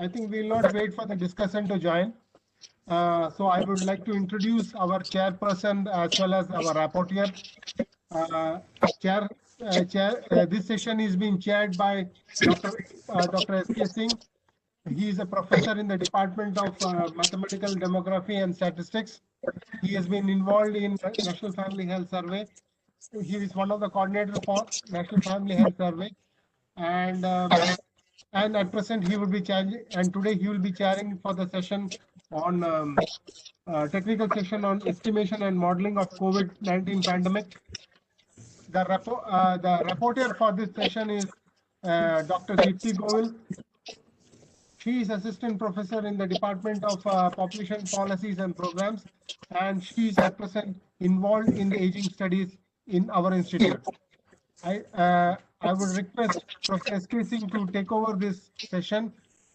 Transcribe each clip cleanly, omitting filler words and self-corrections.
think we will not wait for the discussion to join. So I would like to introduce our chairperson as well as our rapporteur. This session is being chaired by Dr. S.K. Singh. He is a professor in the Department of Mathematical Demography and Statistics. He has been involved in National Family Health Survey. He is one of the coordinators for National Family Health Survey, and at present he will be chairing. And today he will be chairing for the session on technical session on estimation and modeling of COVID-19 pandemic. The rapporteur for this session is Dr. Deepti Govil. She is assistant professor in the Department of Population Policies and Programs, and she is at present involved in the aging studies in our institute. I would request Professor S.K. Singh to take over this session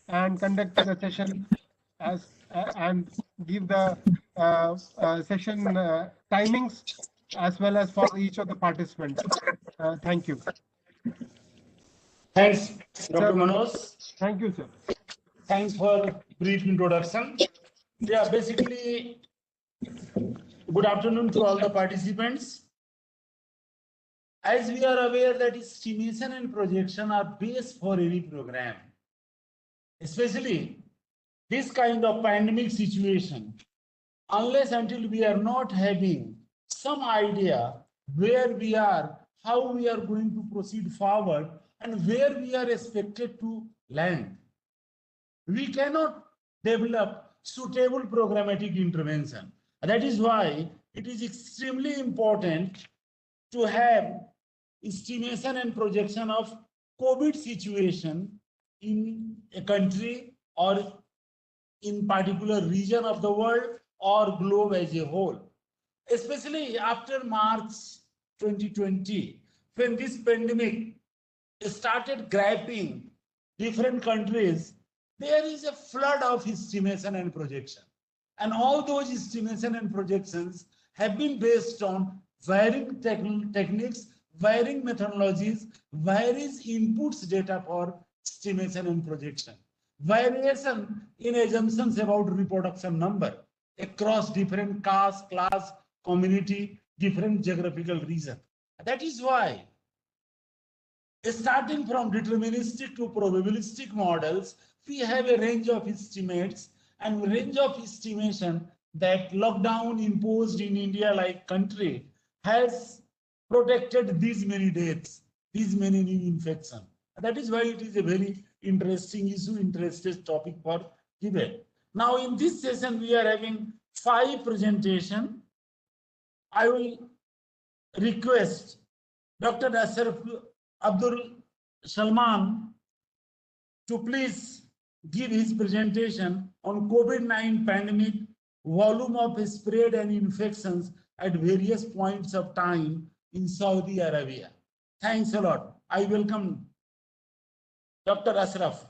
and conduct the session and give the session timings as well as for each of the participants. Thank you. Thanks, Dr. Manoj. Thank you, sir. Thanks for brief introduction. Yeah, basically, good afternoon to all the participants. As we are aware that estimation and projection are base for any program, especially this kind of pandemic situation, unless until we are not having some idea where we are, how we are going to proceed forward, and where we are expected to land, we cannot develop suitable programmatic intervention. That is why it is extremely important to have estimation and projection of COVID situation in a country or in particular region of the world or globe as a whole. Especially after March 2020, when this pandemic started grabbing different countries, there is a flood of estimation and projection. And all those estimation and projections have been based on varying techniques, varying methodologies, various inputs data for estimation and projection. Variation in assumptions about reproduction number across different caste, class, community, different geographical region. That is why, starting from deterministic to probabilistic models, we have a range of estimates and range of estimation that lockdown imposed in India like country has protected these many deaths, these many new infections. That is why it is a very interesting issue, interesting topic for debate. Now in this session, we are having 5 presentations. I will request Dr. Ashraf Abdul Salman to please give his presentation on COVID-19 pandemic, volume of spread and infections at various points of time in Saudi Arabia. Thanks a lot. I welcome Dr. Ashraf.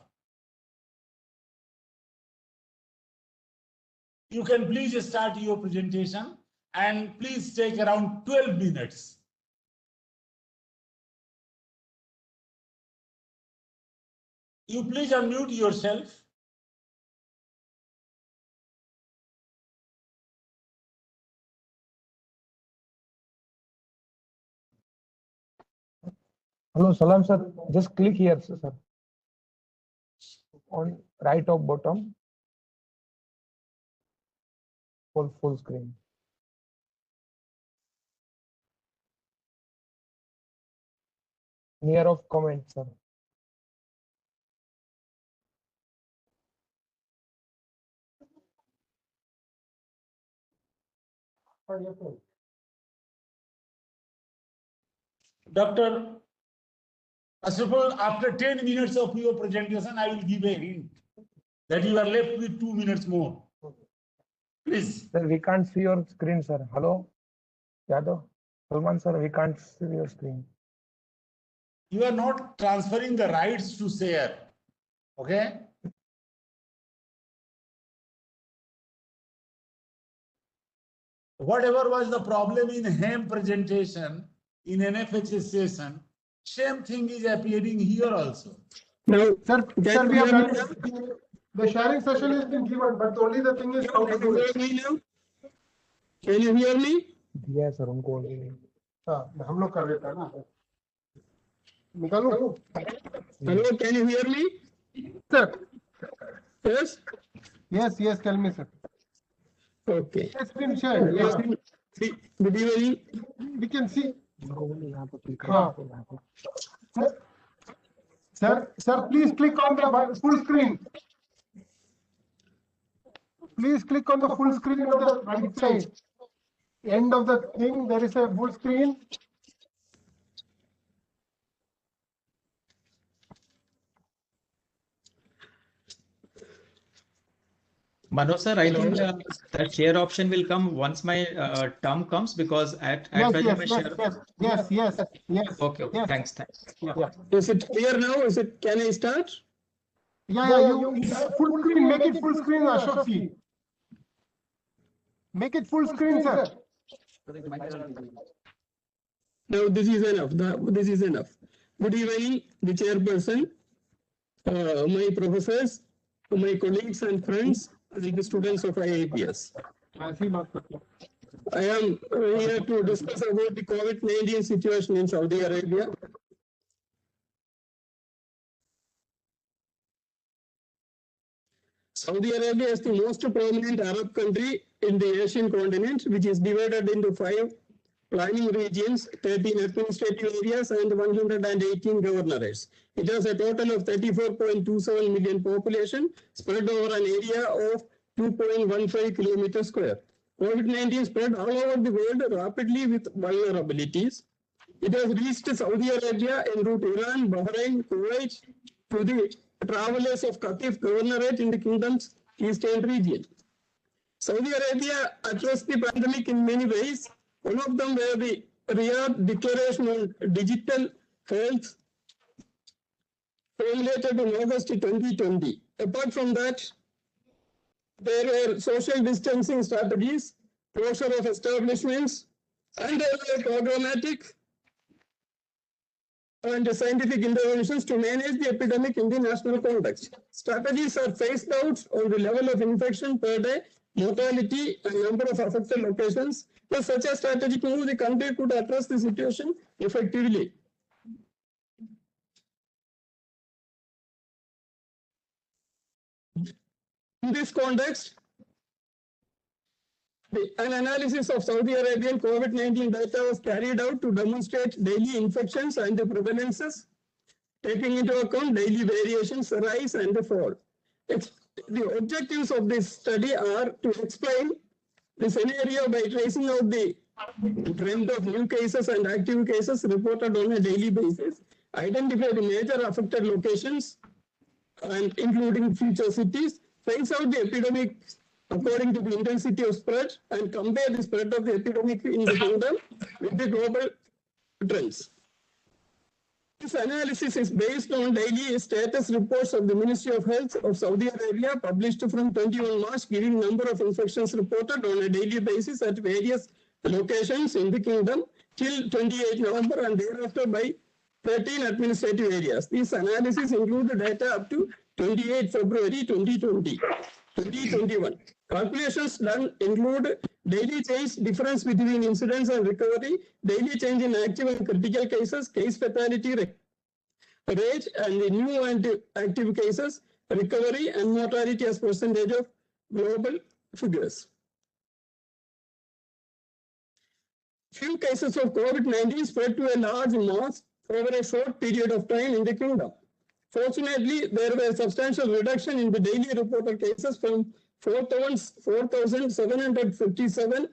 You can please start your presentation and please take around 12 minutes. You please unmute yourself. Hello, Salam sir. Just click here, sir. On right of bottom. Full screen. Near of comment, sir. Dr. Ashraf, after 10 minutes of your presentation, I will give a hint that you are left with 2 minutes more. Please. Sir, we can't see your screen, sir. Hello? Yadav? Salman, sir, we can't see your screen. You are not transferring the rights to share. Okay? Whatever was the problem in HEM presentation, in NFHS session, same thing is appearing here also. No, sir, we have done. The sharing session has been given, but only the thing is how to do it. me now? Can you hear me? दिया है sir उनको already. हाँ, हम लोग कर लेते हैं ना. निकालो. Hello, can you hear me? Sir. Yes? Yes, tell me, sir. Okay. It's been shared. Yeah. Good evening. We can see. यहाँ पे click हाँ. करो. Sir, please click on the full screen. Please click on the full screen on the right side. End of the thing, there is a full screen. Manoj sir, I think that share option will come once my term comes because at present my share. Yes. Okay, Yes. thanks. Yeah. Is it clear now? Can I start? Yeah, you full screen, make it full screen, Ashok ji. Make it full screen, sir. Now this is enough. This is enough. Good evening, the chairperson, my professors, my colleagues and friends, the students of IIPS. I am here to discuss about the COVID-19 situation in Saudi Arabia. Saudi Arabia is the most prominent Arab country in the Asian continent, which is divided into 5 planning regions, 13 administrative areas, and 118 governorates. It has a total of 34.27 million population spread over an area of 2.15 kilometers square. COVID-19 spread all over the world rapidly with vulnerabilities. It has reached Saudi Arabia en route Iran, Bahrain, Kuwait to the travelers of Qatif Governorate in the kingdom's eastern region. Saudi Arabia addressed the pandemic in many ways. One of them were the Riyadh Declaration on Digital Health formulated in August 2020. Apart from that, there were social distancing strategies, closure of establishments, and there were programmatic and scientific interventions to manage the epidemic in the national context. Strategies are phased out on the level of infection per day, mortality, and number of affected locations. With such a strategic move, the country could address the situation effectively. In this context, an analysis of Saudi Arabian COVID-19 data was carried out to demonstrate daily infections and the prevalences, taking into account daily variations, rise and fall. The objectives of this study are to explain the scenario by tracing out the trend of new cases and active cases reported on a daily basis, identify the major affected locations and including future cities, trace out the epidemic according to the intensity of spread, and compare the spread of the epidemic in the kingdom with the global trends. This analysis is based on daily status reports of the Ministry of Health of Saudi Arabia published from 21 March, giving number of infections reported on a daily basis at various locations in the kingdom till 28 November and thereafter by 13 administrative areas. These analyses include the data up to 28 February 2021. Calculations done include daily change difference between incidence and recovery, daily change in active and critical cases, case fatality rate, and the new and active cases, recovery and mortality as percentage of global figures. Few cases of COVID-19 spread to a large mass over a short period of time in the kingdom. Fortunately, there was a substantial reduction in the daily reported cases from 4,757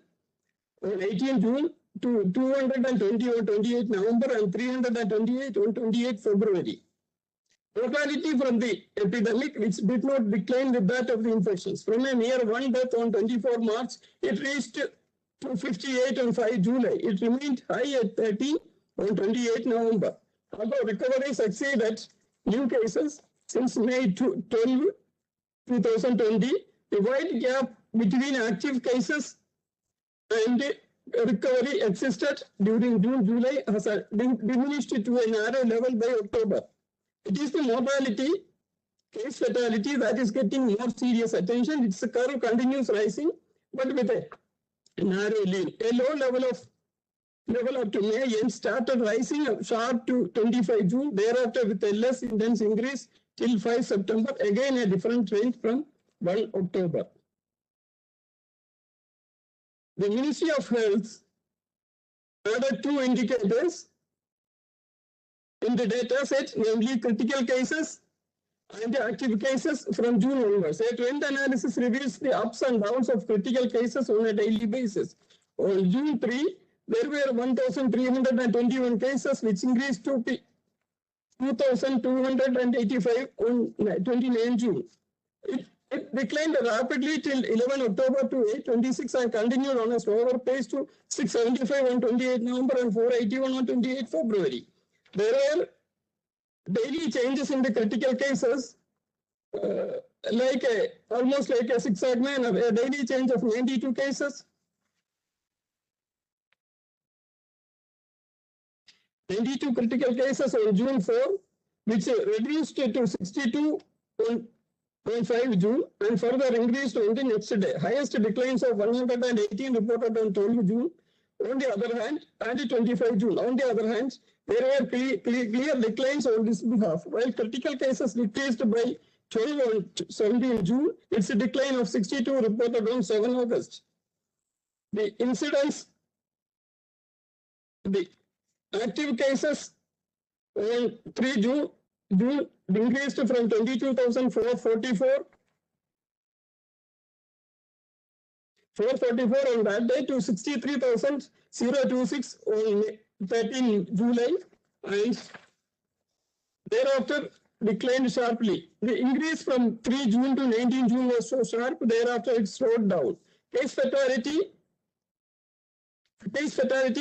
on 18 June to 220 on 28 November and 328 on 28 February. Mortality from the epidemic, which did not decline with that of the infections. From a mere 1 death on 24 March, it reached to 58 on 5 July. It remained high at 13 on 28 November. Although recoveries exceeded new cases since May 12, 2020, the wide gap between active cases and recovery existed during June-July has diminished to a narrow level by October. It is the mortality case fatality that is getting more serious attention. Its curve continues rising, but with a narrow lean. A low level up to May end started rising sharp to 25 June. Thereafter, with a less intense increase till 5 September. Again, a different range from 1 October. The Ministry of Health added 2 indicators in the data set, namely critical cases and the active cases from June onwards. A trend analysis reveals the ups and downs of critical cases on a daily basis. On June 3, there were 1,321 cases, which increased to 2,285 on 29 June. It declined rapidly till 11 October to 826 and continued on a slower pace to 675 on 28 November and 481 on 28 February. There were daily changes in the critical cases, almost like a zigzag manner, a daily change of 92 cases. 92 critical cases on June 4, which reduced to 62 on 5 June and further increased on the next day. Highest declines of 118 reported on 12 June. On the other hand, and 25 June. On the other hand, there were clear declines on this behalf. While critical cases decreased by 12 on 17 June, it's a decline of 62 reported on 7 August. The incidence, the active cases on 3 June increased from 22,444 on that day to 63,026 on 13 July and thereafter declined sharply. The increase from 3 June to 19 June was so sharp, thereafter it slowed down. Case fatality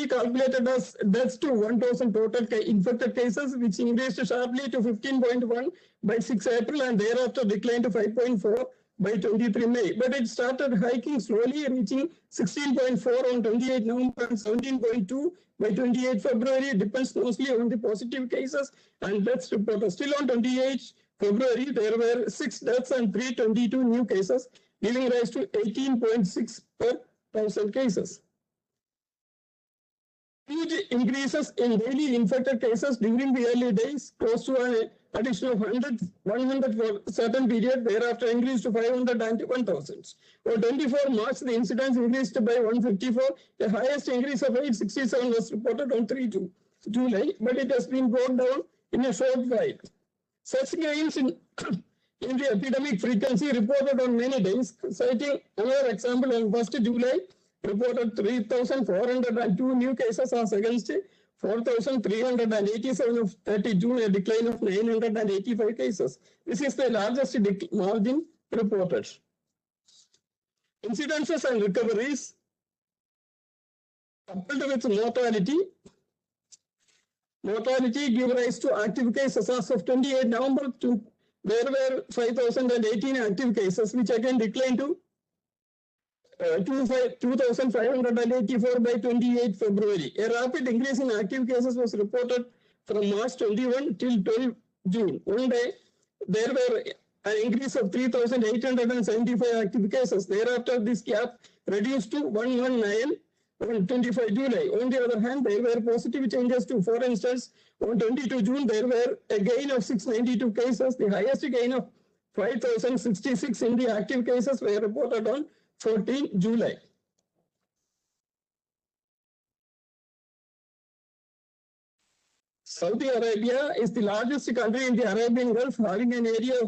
calculated as deaths to 1,000 total infected cases, which increased sharply to 15.1 by 6 April and thereafter declined to 5.4 by 23 May. But it started hiking slowly, reaching 16.4 on 28 November and 17.2 by 28 February. It depends mostly on the positive cases and deaths reported. Still on 28 February, there were 6 deaths and 322 new cases, giving rise to 18.6 per 1,000 cases. Huge increases in daily infected cases during the early days, close to an addition of 100 for a certain period, thereafter increased to 500 and 1,000. On 24 March, the incidence increased by 154. The highest increase of 867 was reported on 3 July, but it has been brought down in a short while. Such gains in the epidemic frequency reported on many days, citing another example on 1st July, reported 3,402 new cases as against 4,387 of 30 June, a decline of 985 cases. This is the largest margin reported. Incidences and recoveries coupled with mortality give rise to active cases. As of 28 November, there were 5,018 active cases, which again declined to 2,584 by 28 February. A rapid increase in active cases was reported from March 21 till 12 June. One day, there were an increase of 3,875 active cases. Thereafter, this gap reduced to 119 on 25 July. On the other hand, there were positive changes too. For instance, on 22 June, there were a gain of 692 cases. The highest gain of 5,066 in the active cases were reported on 14 July. Saudi Arabia is the largest country in the Arabian Gulf, having an area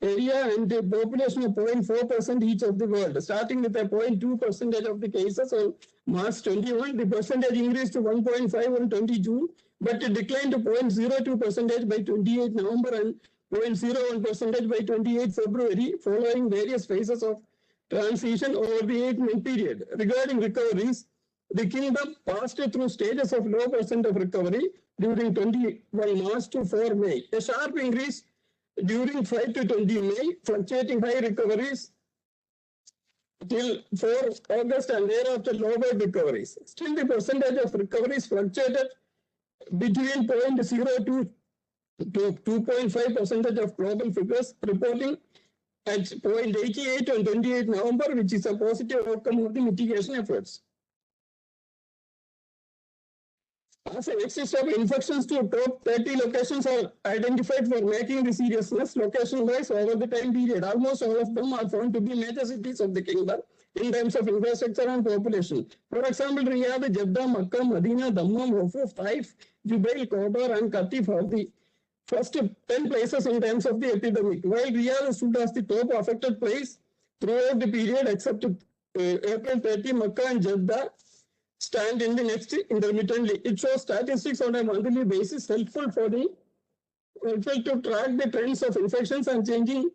and a population of 0.4% each of the world. Starting with a 0.2% of the cases on March 21, the percentage increased to 1.5 on 20 June, but it declined to 0.02% by 28 November and 0.01% by 28 February, following various phases of transition over the 8-month period. Regarding recoveries, the kingdom passed through stages of low percent of recovery during 21 March to 4 May. A sharp increase during 5 to 20 May, fluctuating high recoveries till 4 August and thereafter lower recoveries. Still, the percentage of recoveries fluctuated between 0.02 to 2.5% of global figures, reporting at 0.88 on 28 November, which is a positive outcome of the mitigation efforts. As a next step, infections to top 30 locations are identified for making the seriousness location-wise over the time period. Almost all of them are found to be major cities of the kingdom in terms of infrastructure and population. For example, Riyadh, Jeddah, Makkah, Medina, Dammam, Hufuf, Taif, Jubail, Qatar, and Qatif are the first 10 places in terms of the epidemic. While Riyadh stood as the top affected place throughout the period, except April 30, Makkah and Jeddah stand in the next intermittently. It shows statistics on a monthly basis helpful to track the trends of infections and changing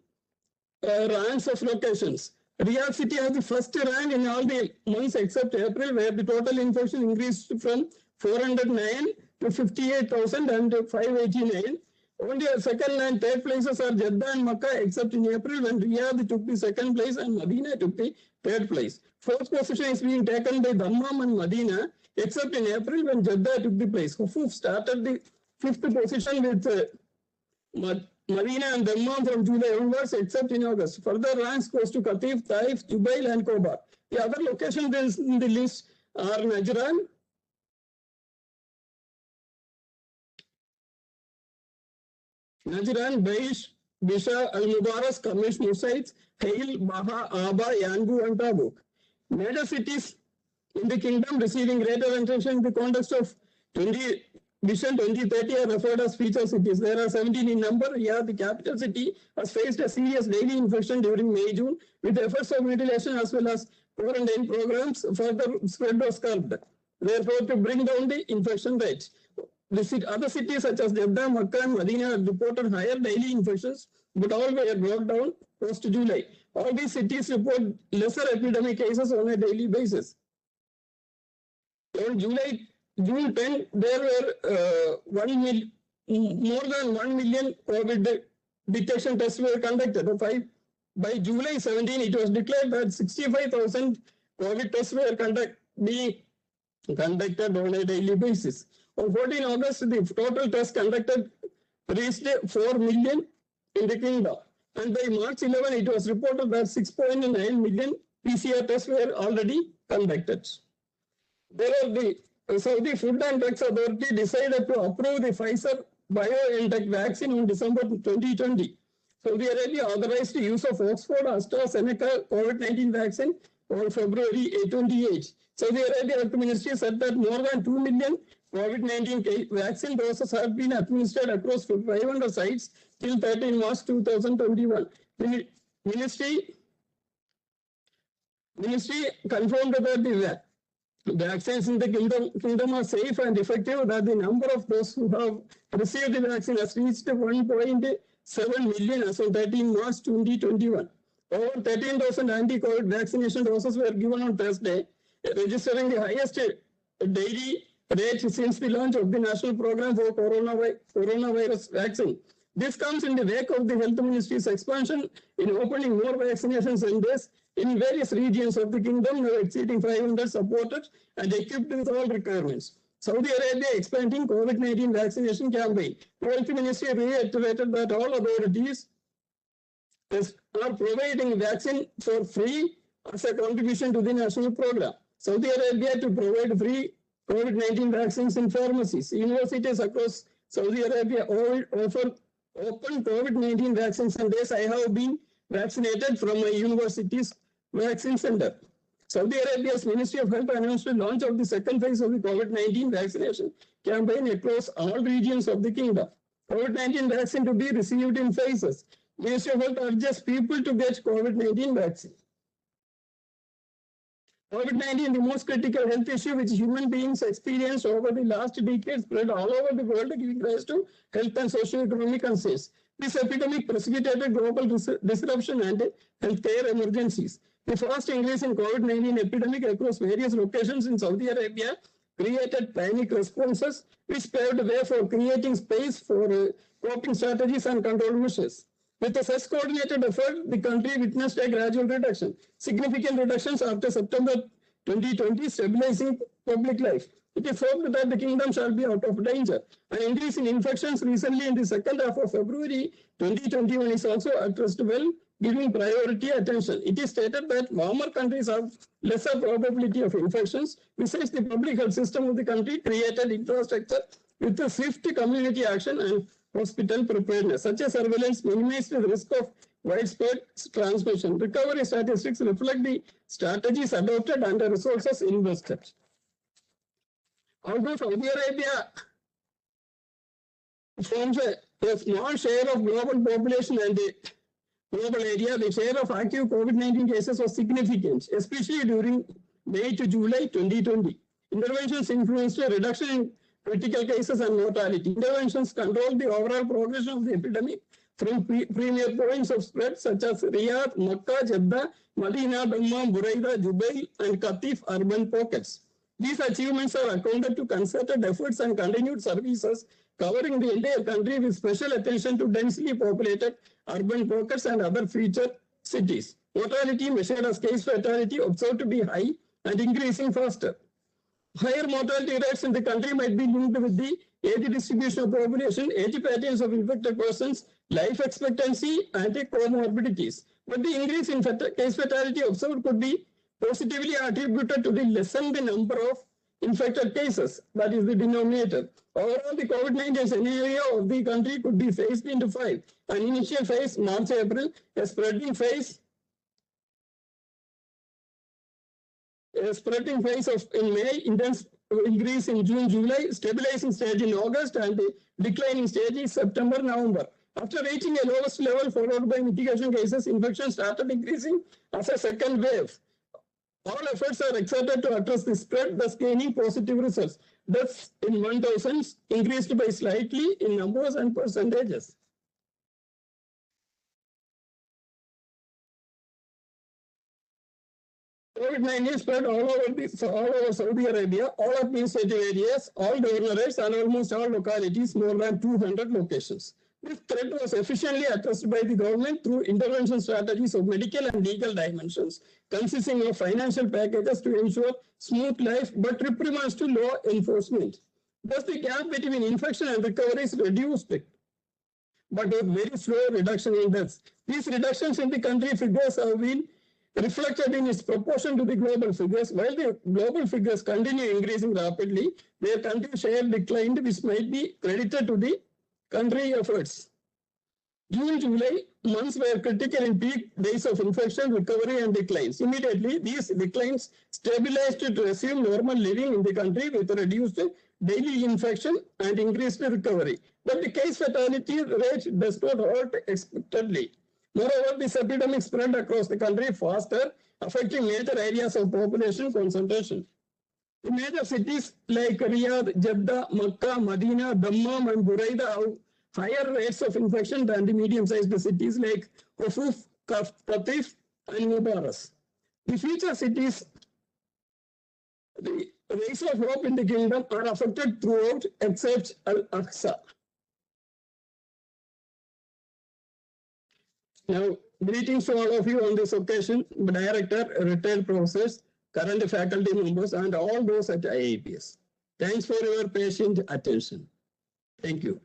ranks of locations. Riyadh city has the first rank in all the months except April, where the total infection increased from 409 to 58,589. Only second and third places are Jeddah and Makkah, except in April when Riyadh took the second place and Medina took the third place. Fourth position is being taken by Dammam and Medina, except in April when Jeddah took the place. Hufuf started the fifth position with Medina and Dammam from July onwards, except in August. Further ranks goes to Qatif, Taif, Jubail, and Khobar. The other locations in the list are Najran, Baish, Bisha, Al-Mubarak, Kamish, Musaids, Hail, Baha, Aba, Yanbu, and Tabuk. Major cities in the kingdom receiving greater attention in the context of Vision 2030 are referred as feature cities. There are 17 in number. Here, the capital city has faced a serious daily infection during May-June, with efforts of mitigation as well as quarantine programs further spread was curbed. Therefore, to bring down the infection rates. Other cities such as Jeddah, Makkah, and Medina have reported higher daily infections, but all were brought down post-July. All these cities report lesser epidemic cases on a daily basis. On June 10, there were more than 1 million COVID detection tests were conducted. By July 17, it was declared that 65,000 COVID tests were being conducted on a daily basis. On 14 August, the total tests conducted reached 4 million in the kingdom. And by March 11, it was reported that 6.9 million PCR tests were already conducted. Saudi Food and Drugs Authority decided to approve the Pfizer BioNTech vaccine in December 2020. Saudi Arabia authorized the use of Oxford AstraZeneca COVID-19 vaccine on February 28. Saudi Arabia Health Ministry said that more than 2 million COVID-19 vaccine doses have been administered across 500 sites till 13 March 2021. The ministry confirmed that the vaccines in the kingdom are safe and effective, that the number of those who have received the vaccine has reached 1.7 million as of 13 March 2021. Over 13,000 anti-COVID vaccination doses were given on Thursday, registering the highest daily rate since the launch of the national program for coronavirus vaccine. This comes in the wake of the Health Ministry's expansion in opening more vaccination centers in various regions of the kingdom, now exceeding 500, supported and equipped with all requirements. Saudi Arabia expanding COVID-19 vaccination campaign. The Health Ministry reiterated that all authorities are providing vaccine for free as a contribution to the national program. Saudi Arabia to provide free COVID-19 vaccines in pharmacies. Universities across Saudi Arabia offer open COVID-19 vaccine centers. I have been vaccinated from my university's vaccine center. Saudi Arabia's Ministry of Health announced the launch of the second phase of the COVID-19 vaccination campaign across all regions of the kingdom. COVID-19 vaccine to be received in phases. Ministry of Health urges people to get COVID-19 vaccine. COVID-19, the most critical health issue which human beings experienced over the last decade, spread all over the world, giving rise to health and socio-economic concerns. This epidemic precipitated global disruption and healthcare emergencies. The fast increase in COVID-19 epidemic across various locations in Saudi Arabia created panic responses, which paved the way for creating space for coping strategies and control measures. With a such coordinated effort, the country witnessed a gradual reduction. Significant reductions after September 2020, stabilizing public life. It is hoped that the kingdom shall be out of danger. An increase in infections recently in the second half of February 2021 is also addressed well, giving priority attention. It is stated that warmer countries have lesser probability of infections. Besides, the public health system of the country created infrastructure with a swift community action and hospital preparedness. Such a surveillance minimized the risk of widespread transmission. Recovery statistics reflect the strategies adopted and the resources invested. Although Saudi Arabia forms a small share of global population and the global area, the share of active COVID-19 cases was significant, especially during May to July 2020. Interventions influenced a reduction in critical cases and mortality. Interventions controlled the overall progression of the epidemic from premier points of spread such as Riyadh, Makkah, Jeddah, Medina, Dammam, Buraida, Jubail, and Qatif urban pockets. These achievements are accounted to concerted efforts and continued services covering the entire country with special attention to densely populated urban pockets and other featured cities. Mortality measured as case fatality observed to be high and increasing faster. Higher mortality rates in the country might be linked with the age distribution of population, age patterns of infected persons, life expectancy, and comorbidities. But the increase in case fatality observed could be positively attributed to the lessened number of infected cases, that is the denominator. Overall, the COVID-19 scenario of the country could be phased into 5. An initial phase, March-April, a spreading phase in May, intense increase in June, July, stabilizing stage in August, and declining stage in September, November. After reaching a lowest level followed by mitigation cases, infection started increasing as a second wave. All efforts are exerted to address the spread, thus gaining positive results. Deaths in 1,000 increased by slightly in numbers and percentages. COVID-19 spread all over Saudi Arabia, all administrative areas, all governorates, and almost all localities, more than 200 locations. This threat was efficiently addressed by the government through intervention strategies of medical and legal dimensions, consisting of financial packages to ensure smooth life, but reprimands to law enforcement. Thus, the gap between infection and recovery is reduced, but with very slow reduction in deaths. These reductions in the country figures have been reflected in its proportion to the global figures. While the global figures continue increasing rapidly, their country share declined, which might be credited to the country efforts. June, July months were critical in peak days of infection, recovery, and declines. Immediately, these declines stabilized to resume normal living in the country with reduced daily infection and increased recovery. But the case fatality rate does not halt expectedly. Moreover, this epidemic spread across the country faster, affecting major areas of population concentration. The major cities like Riyadh, Jeddah, Makkah, Medina, Dammam, and Buraida have higher rates of infection than the medium-sized cities like Hufuf, Qatif, and Mubarak. The future cities, the rays of hope in the kingdom, are affected throughout except Al-Aqsa. Now, greetings to all of you on this occasion, Director, retired professors, current faculty members, and all those at IAPS. Thanks for your patient attention. Thank you.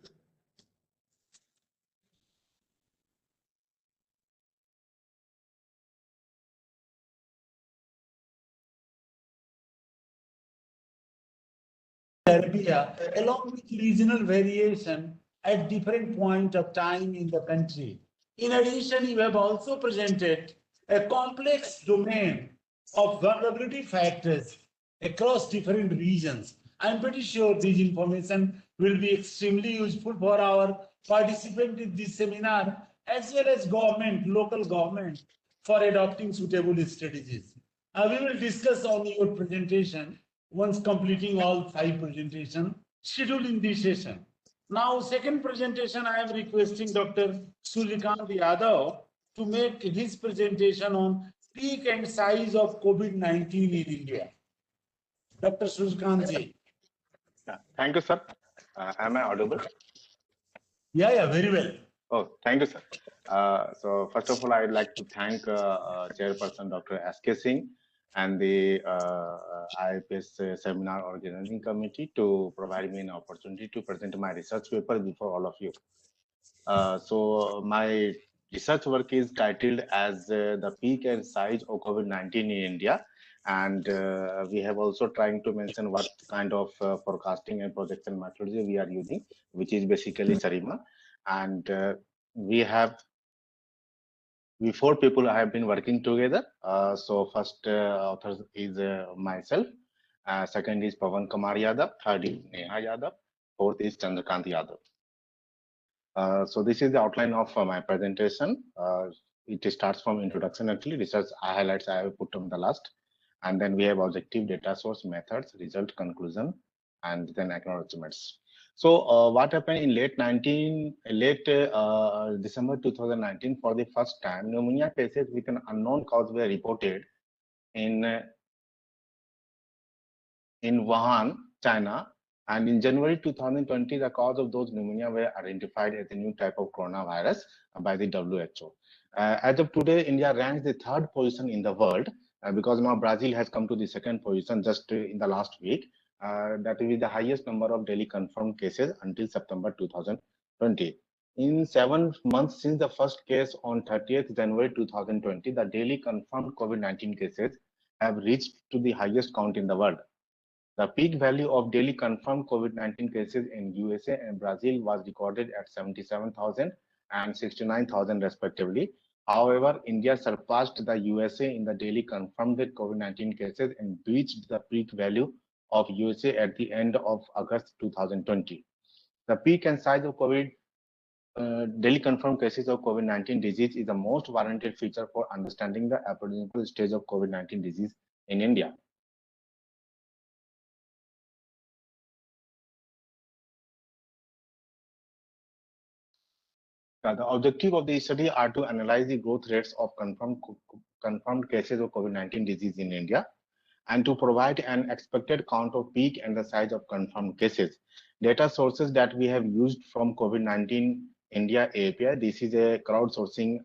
Arabia, along with regional variation at different point of time in the country. In addition, you have also presented a complex domain of vulnerability factors across different regions. I'm pretty sure this information will be extremely useful for our participants in this seminar, as well as government, local government, for adopting suitable strategies. We will discuss on your presentation once completing all 5 presentations scheduled in this session. Now, second presentation, I am requesting Dr. Suryakant Yadav to make his presentation on peak and size of COVID-19 in India. Dr. Suryakant ji. Thank you, sir. Am I audible? Yeah, very well. Oh, thank you, sir. So first of all, I'd like to thank Chairperson Dr. S.K. Singh and the IFS seminar organizing committee to provide me an opportunity to present my research paper before all of you. So my research work is titled as the peak and size of COVID-19 in India. And we have also trying to mention what kind of forecasting and projection methodology we are using, which is basically SARIMA. And we 4 people have been working together. So first author is myself. Second is Pawan Kumar Yadav. Third is Neha Yadav. Fourth is Chandrakant Yadav. So this is the outline of my presentation. It starts from introduction, actually, research highlights I have put on the last. And then we have objective, data source, methods, result, conclusion, and then acknowledgements. So what happened in late December 2019, for the first time, pneumonia cases with an unknown cause were reported in Wuhan, China. And in January 2020, the cause of those pneumonia were identified as a new type of coronavirus by the WHO. As of today, India ranks the 3rd position in the world because now Brazil has come to the 2nd position just in the last week. That is the highest number of daily confirmed cases until September 2020. In 7 months since the first case on 30th January 2020, the daily confirmed COVID-19 cases have reached to the highest count in the world. The peak value of daily confirmed COVID-19 cases in USA and Brazil was recorded at 77,000 and 69,000 respectively. However, India surpassed the USA in the daily confirmed COVID-19 cases and reached the peak value of USA at the end of August 2020. The peak and size of daily confirmed cases of COVID-19 disease is the most warranted feature for understanding the epidemiological stage of COVID-19 disease in India. The objective of the study are to analyze the growth rates of confirmed cases of COVID-19 disease in India and to provide an expected count of peak and the size of confirmed cases. Data sources that we have used from COVID-19 India API. This is a crowdsourcing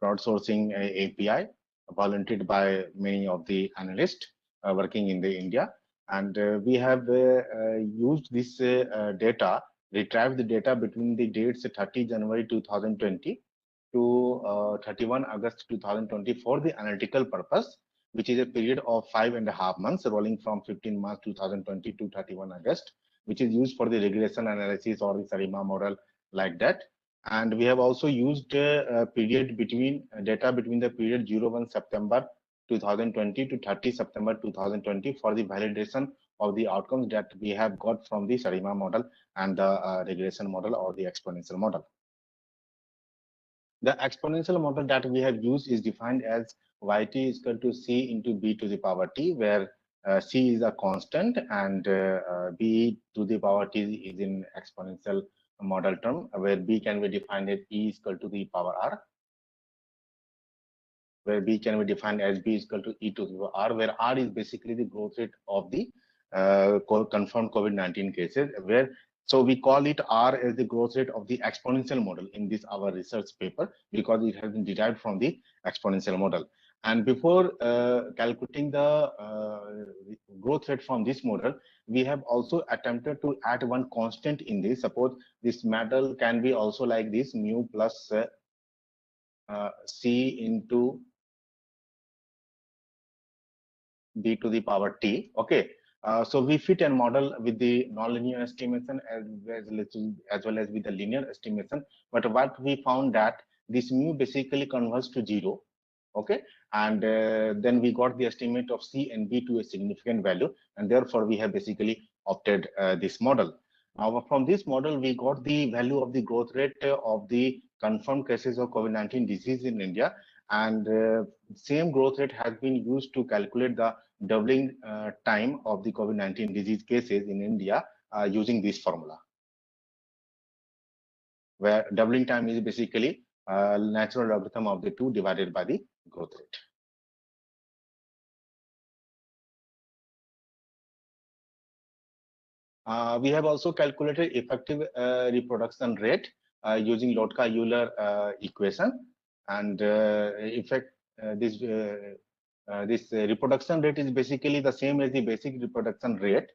API volunteered by many of the analysts working in the India. And we have used this data, retrieved the data between the dates 30 January 2020 to 31 August 2020 for the analytical purpose, which is a period of 5.5 months rolling from 15 March 2020 to 31 August, which is used for the regression analysis or the SARIMA model like that. And we have also used a period between data between the period 01 September 2020 to 30 September 2020 for the validation of the outcomes that we have got from the SARIMA model and the regression model or the exponential model. The exponential model that we have used is defined as yt is equal to c into b to the power t, where c is a constant and b to the power t is in exponential model term, where b can be defined as e is equal to the power r, where b can be defined as b is equal to e to the power r, where r is basically the growth rate of the confirmed COVID-19 cases, where so we call it R as the growth rate of the exponential model in this our research paper because it has been derived from the exponential model. And before calculating the growth rate from this model, we have also attempted to add one constant in this. Suppose this model can be also like this, mu plus c into b to the power t. Okay. So we fit a model with the nonlinear estimation as well as with the linear estimation. But what we found that this mu basically converges to 0. Okay, and then we got the estimate of c and b to a significant value, and therefore we have basically opted this model. Now from this model, we got the value of the growth rate of the confirmed cases of COVID-19 disease in India, and same growth rate has been used to calculate the doubling time of the COVID-19 disease cases in India using this formula, where doubling time is basically natural logarithm of the 2 divided by the growth rate. We have also calculated effective reproduction rate using Lotka-Euler equation, and this this reproduction rate is basically the same as the basic reproduction rate,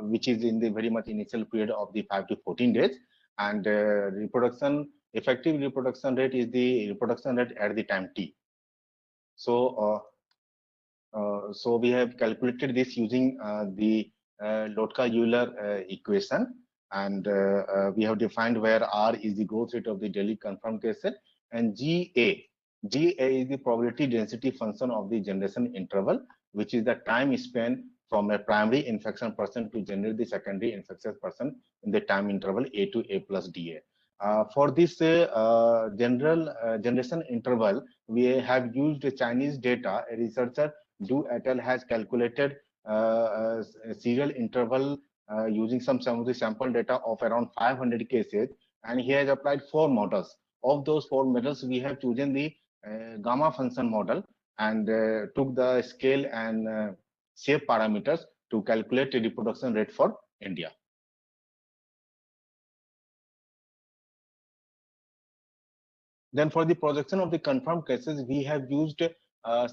which is in the very much initial period of the 5 to 14 days, and effective reproduction rate is the reproduction rate at the time t. So so we have calculated this using the Lotka-Euler equation, and we have defined where R is the growth rate of the daily confirmed cases, and GA is the probability density function of the generation interval, which is the time spent from a primary infection person to generate the secondary infectious person in the time interval A to A plus DA. For this general generation interval, we have used Chinese data. A researcher, Du et al. Has calculated a serial interval using some of the sample data of around 500 cases, and he has applied 4 models. Of those 4 models, we have chosen the gamma function model and took the scale and shape parameters to calculate the reproduction rate for India. Then for the projection of the confirmed cases, we have used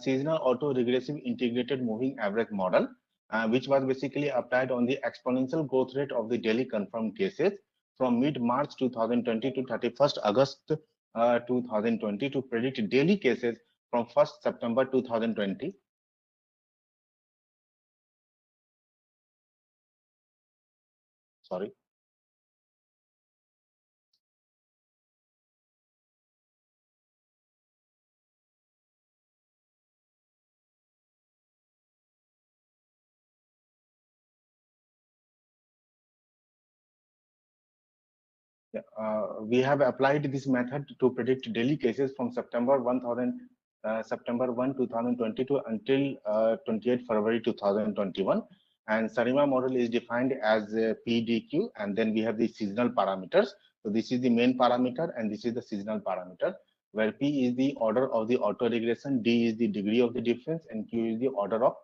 seasonal auto-regressive integrated moving average model, which was basically applied on the exponential growth rate of the daily confirmed cases from mid-March 2020 to 31st August 2020 to predict daily cases from 1st September 2020. Sorry. We have applied this method to predict daily cases from September 1, 2022 until 28 February 2021. And Sarima model is defined as PDQ, and then we have the seasonal parameters. So this is the main parameter, and this is the seasonal parameter, where P is the order of the auto-regression, D is the degree of the difference, and Q is the order of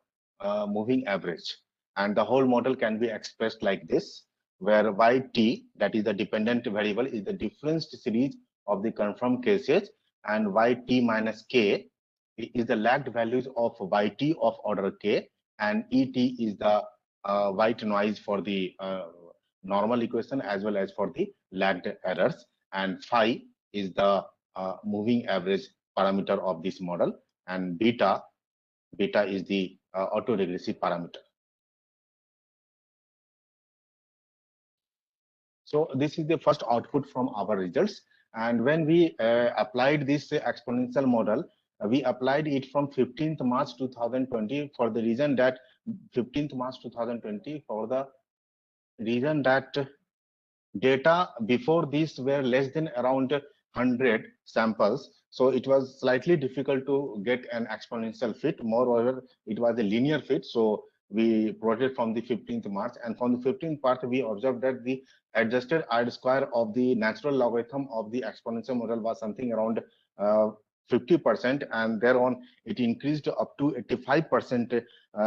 moving average. And the whole model can be expressed like this, where YT, that is the dependent variable, is the difference series of the confirmed cases, and YT minus K is the lagged values of YT of order K, and ET is the white noise for the normal equation as well as for the lagged errors, and phi is the moving average parameter of this model, and beta is the auto-regressive parameter. So this is the first output from our results. And when we applied this exponential model, we applied it from 15th March 2020 for the reason that 15th March 2020 for the reason that data before this were less than around 100 samples. So it was slightly difficult to get an exponential fit. Moreover, it was a linear fit. So we brought it from the 15th March, and from the 15th March, we observed that the adjusted R-square of the natural logarithm of the exponential model was something around 50%, and thereon it increased up to 85%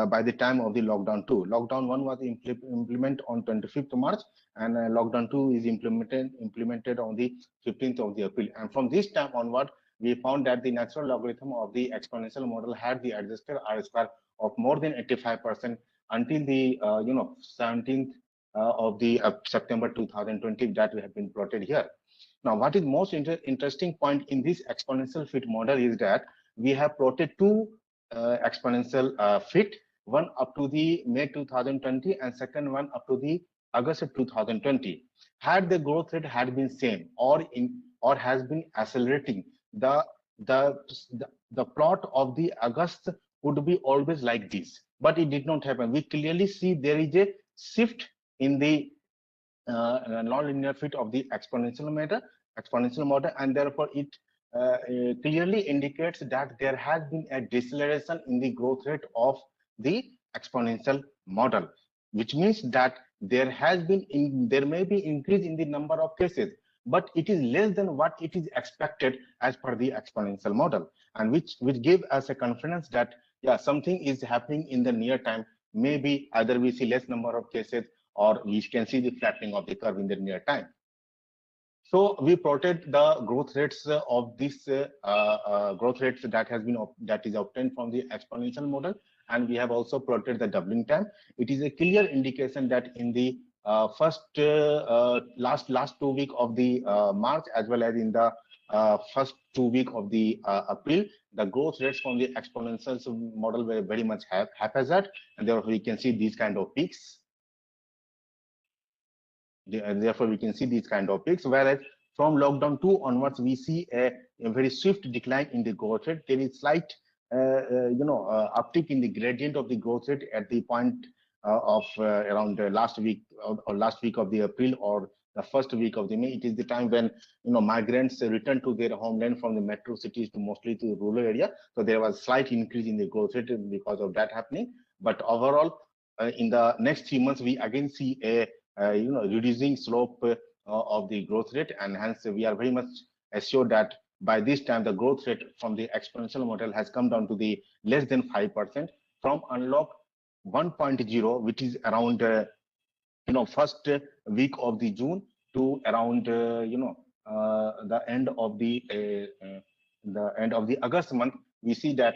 by the time of the lockdown 2. Lockdown 1 was implemented on 25th March, and lockdown 2 is implemented on the 15th of the April. And from this time onward, we found that the natural logarithm of the exponential model had the adjusted R-square of more than 85% until the 17th of the September 2020 that we have been plotted here. Now, what is most interesting point in this exponential fit model is that we have plotted 2 exponential fit, one up to the May 2020 and second one up to the August 2020. Had the growth rate had been same or has been accelerating, the plot of the August would be always like this, but it did not happen. We clearly see there is a shift in the nonlinear fit of the exponential model, and therefore it clearly indicates that there has been a deceleration in the growth rate of the exponential model, which means that there may be increase in the number of cases, but it is less than what it is expected as per the exponential model, and which give us a confidence that something is happening in the near time. Maybe either we see less number of cases or we can see the flattening of the curve in the near time. So we plotted the growth rates of this growth rates that is obtained from the exponential model, and we have also plotted the doubling time. It is a clear indication that in the last 2 weeks of the March, as well as in the first 2 weeks of the April, the growth rates from the exponential model were very much haphazard, and therefore we can see these kind of peaks. Therefore, we can see these kind of peaks, whereas from lockdown 2 onwards, we see a very swift decline in the growth rate. There is slight, uptick in the gradient of the growth rate at the point of around last week or last week of the April or the first week of the May. It is the time when migrants return to their homeland from the metro cities to mostly to the rural area. So there was slight increase in the growth rate because of that happening. But overall, in the next 3 months, we again see a reducing slope of the growth rate, and hence we are very much assured that by this time the growth rate from the exponential model has come down to the less than 5% from unlock 1.0, which is around first week of the June to around the end of the August month. We see that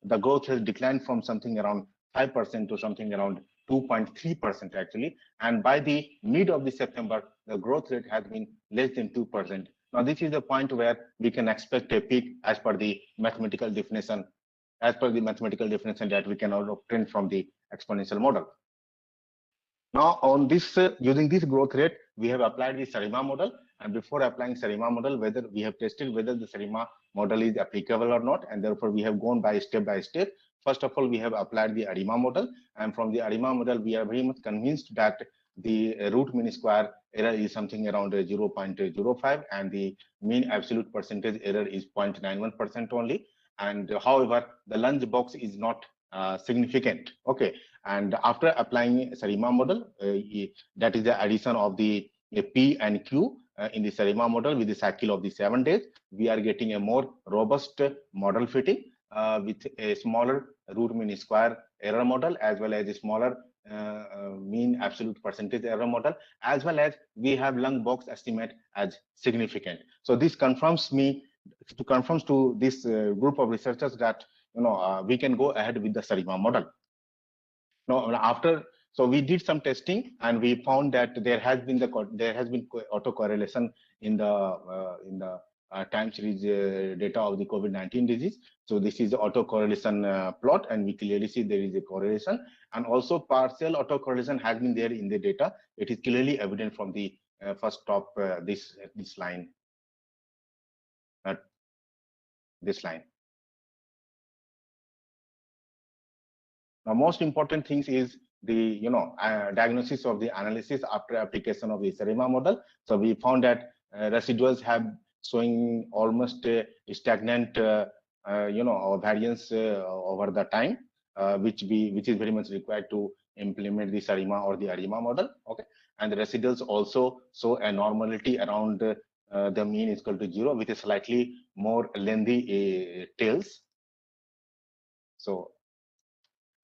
the growth has declined from something around 5% to something around 2.3% actually, and by the mid of the September, the growth rate has been less than 2%. Now, this is the point where we can expect a peak as per the mathematical definition, that we can obtain from the exponential model. Now, on this, using this growth rate, we have applied the SARIMA model, and before applying SARIMA model, whether we have tested whether the SARIMA model is applicable or not, and therefore we have gone by step by step. First of all, we have applied the ARIMA model, and from the ARIMA model, we are very much convinced that the root mean square error is something around 0.05, and the mean absolute percentage error is 0.91% only. And however, the lunge box is not significant. Okay, and after applying SARIMA model, that is the addition of the P and Q in the SARIMA model with the cycle of the 7 days, we are getting a more robust model fitting with a smaller root mean square error model, as well as a smaller mean absolute percentage error model, as well as we have lung box estimate as significant. So this confirms to this group of researchers that we can go ahead with the SARIMA model. Now, so we did some testing, and we found that there has been autocorrelation in the time series data of the COVID-19 disease. So this is the autocorrelation plot, and we clearly see there is a correlation, and also partial autocorrelation has been there in the data. It is clearly evident from the first top this line. This line. Now, most important things is the diagnosis of the analysis after application of the SARIMA model. So we found that residuals have showing almost stagnant variance over the time, which is very much required to implement the SARIMA or the ARIMA model. Okay, and the residuals also show a normality around the mean is equal to 0 with a slightly more lengthy tails. So,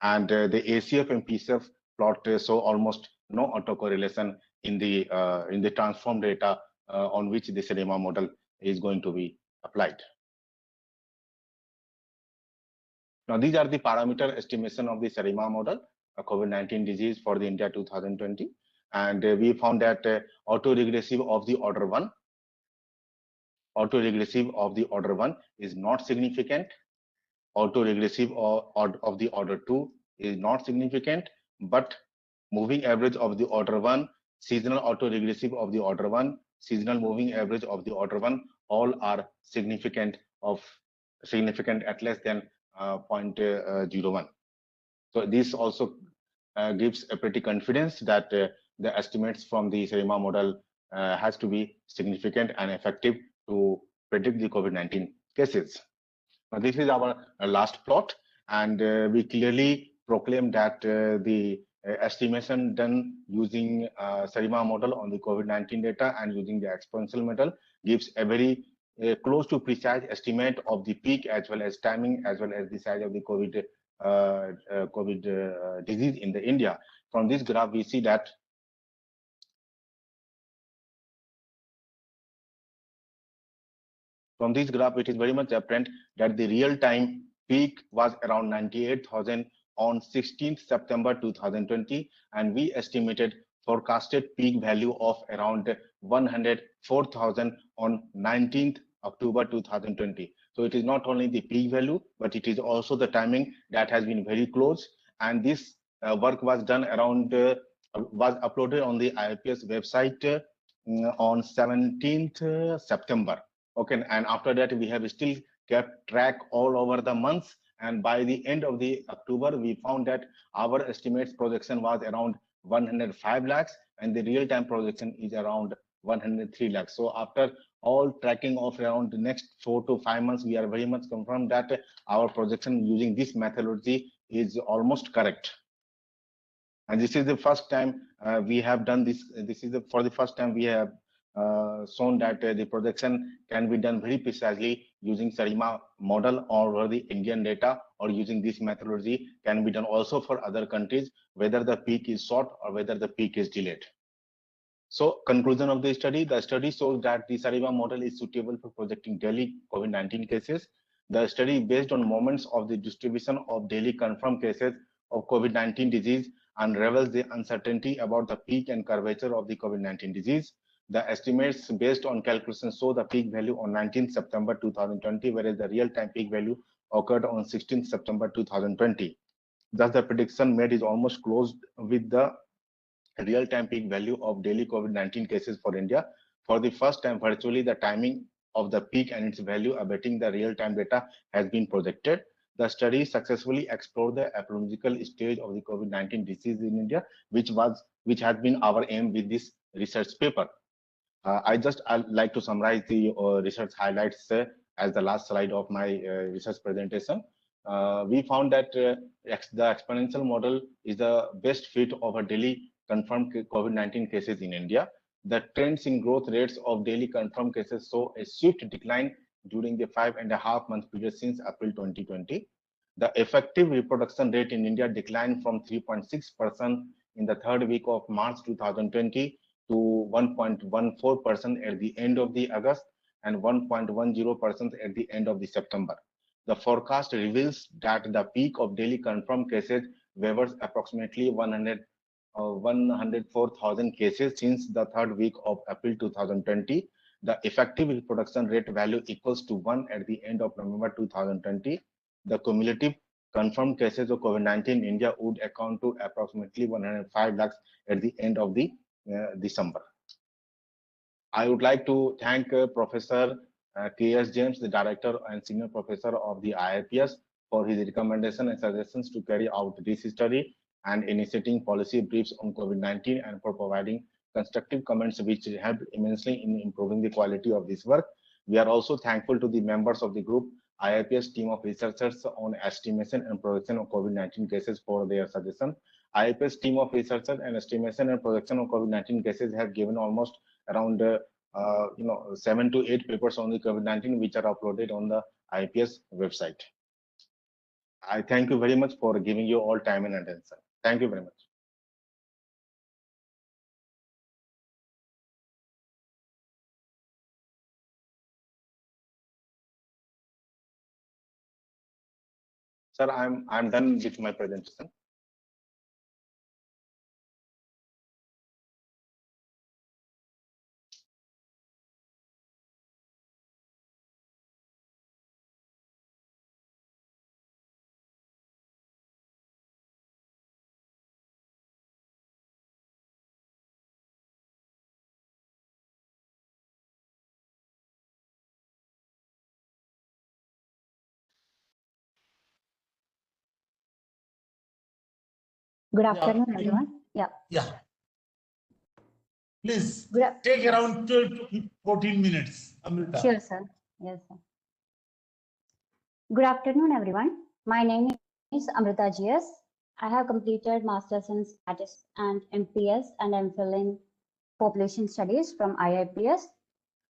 and the ACF and PCF plot show almost no autocorrelation in the transform data on which the SARIMA model is going to be applied. Now, these are the parameter estimation of the SARIMA model, COVID-19 disease for the India 2020, and we found that autoregressive of the order 1 is not significant. Autoregressive of the order 2 is not significant, but moving average of the order 1, seasonal autoregressive of the order 1, seasonal moving average of the order 1, all are significant at less than 0.01. So this also gives a pretty confidence that the estimates from the SARIMA model has to be significant and effective to predict the COVID-19 cases. Now, this is our last plot, and we clearly proclaim that the estimation done using SARIMA model on the COVID-19 data and using the exponential model gives a very close to precise estimate of the peak, as well as timing, as well as the size of the COVID disease in the India. From this graph, we see that From this graph, it is very much apparent that the real-time peak was around 98,000 on 16th September 2020, and we estimated forecasted peak value of around 104,000 on 19th October 2020. So it is not only the peak value, but it is also the timing that has been very close. And this work was done around, was uploaded on the IIPS website on 17th September. Okay, and after that, we have still kept track all over the months. And by the end of the October, we found that our estimates projection was around 105 lakhs, and the real-time projection is around 103 lakhs. So after all tracking of around the next 4 to 5 months, we are very much confirmed that our projection using this methodology is almost correct. And this is the first time we have done this. This is for the first time we have shown that the projection can be done very precisely using SARIMA model or the Indian data, or using this methodology can be done also for other countries, whether the peak is short or whether the peak is delayed. So conclusion of the study shows that the SARIMA model is suitable for projecting daily COVID-19 cases. The study based on moments of the distribution of daily confirmed cases of COVID-19 disease and reveals the uncertainty about the peak and curvature of the COVID-19 disease. The estimates based on calculations show the peak value on 19th September 2020, whereas the real-time peak value occurred on 16th September 2020. Thus, the prediction made is almost close with the real-time peak value of daily COVID-19 cases for India. For the first time, virtually the timing of the peak and its value awaiting the real-time data has been projected. The study successfully explored the epidemiological stage of the COVID-19 disease in India, which has been our aim with this research paper. I'd like to summarize the research highlights as the last slide of my research presentation. We found that the exponential model is the best fit of a daily confirmed COVID-19 cases in India. The trends in growth rates of daily confirmed cases saw a swift decline during the 5.5 month period since April 2020. The effective reproduction rate in India declined from 3.6% in the third week of March 2020 to 1.14% at the end of the August and 1.10% at the end of the September. The forecast reveals that the peak of daily confirmed cases wavers approximately 104,000 cases since the third week of April 2020. The effective reproduction rate value equals to 1 at the end of November 2020. The cumulative confirmed cases of COVID-19 in India would account to approximately 105 lakhs at the end of the December. I would like to thank Professor K.S. James, the Director and Senior Professor of the IIPS, for his recommendation and suggestions to carry out this study and initiating policy briefs on COVID-19, and for providing constructive comments which helped immensely in improving the quality of this work. We are also thankful to the members of the group IIPS team of researchers on estimation and projection of COVID-19 cases for their suggestion. IIPS team of researchers and estimation and projection of COVID-19 cases have given almost around 7 to 8 papers on the COVID-19 which are uploaded on the IIPS website. I thank you very much for giving you all time and attention. Thank you very much. Sir, I'm done with my presentation. Good afternoon, everyone. Yeah. Please Good take around 12 to 14 minutes, Amrita. Sure, sir. Yes, sir. Good afternoon, everyone. My name is Amrita GS. I have completed Masters in Statistics and MPS and MPhil in Population Studies from IIPS.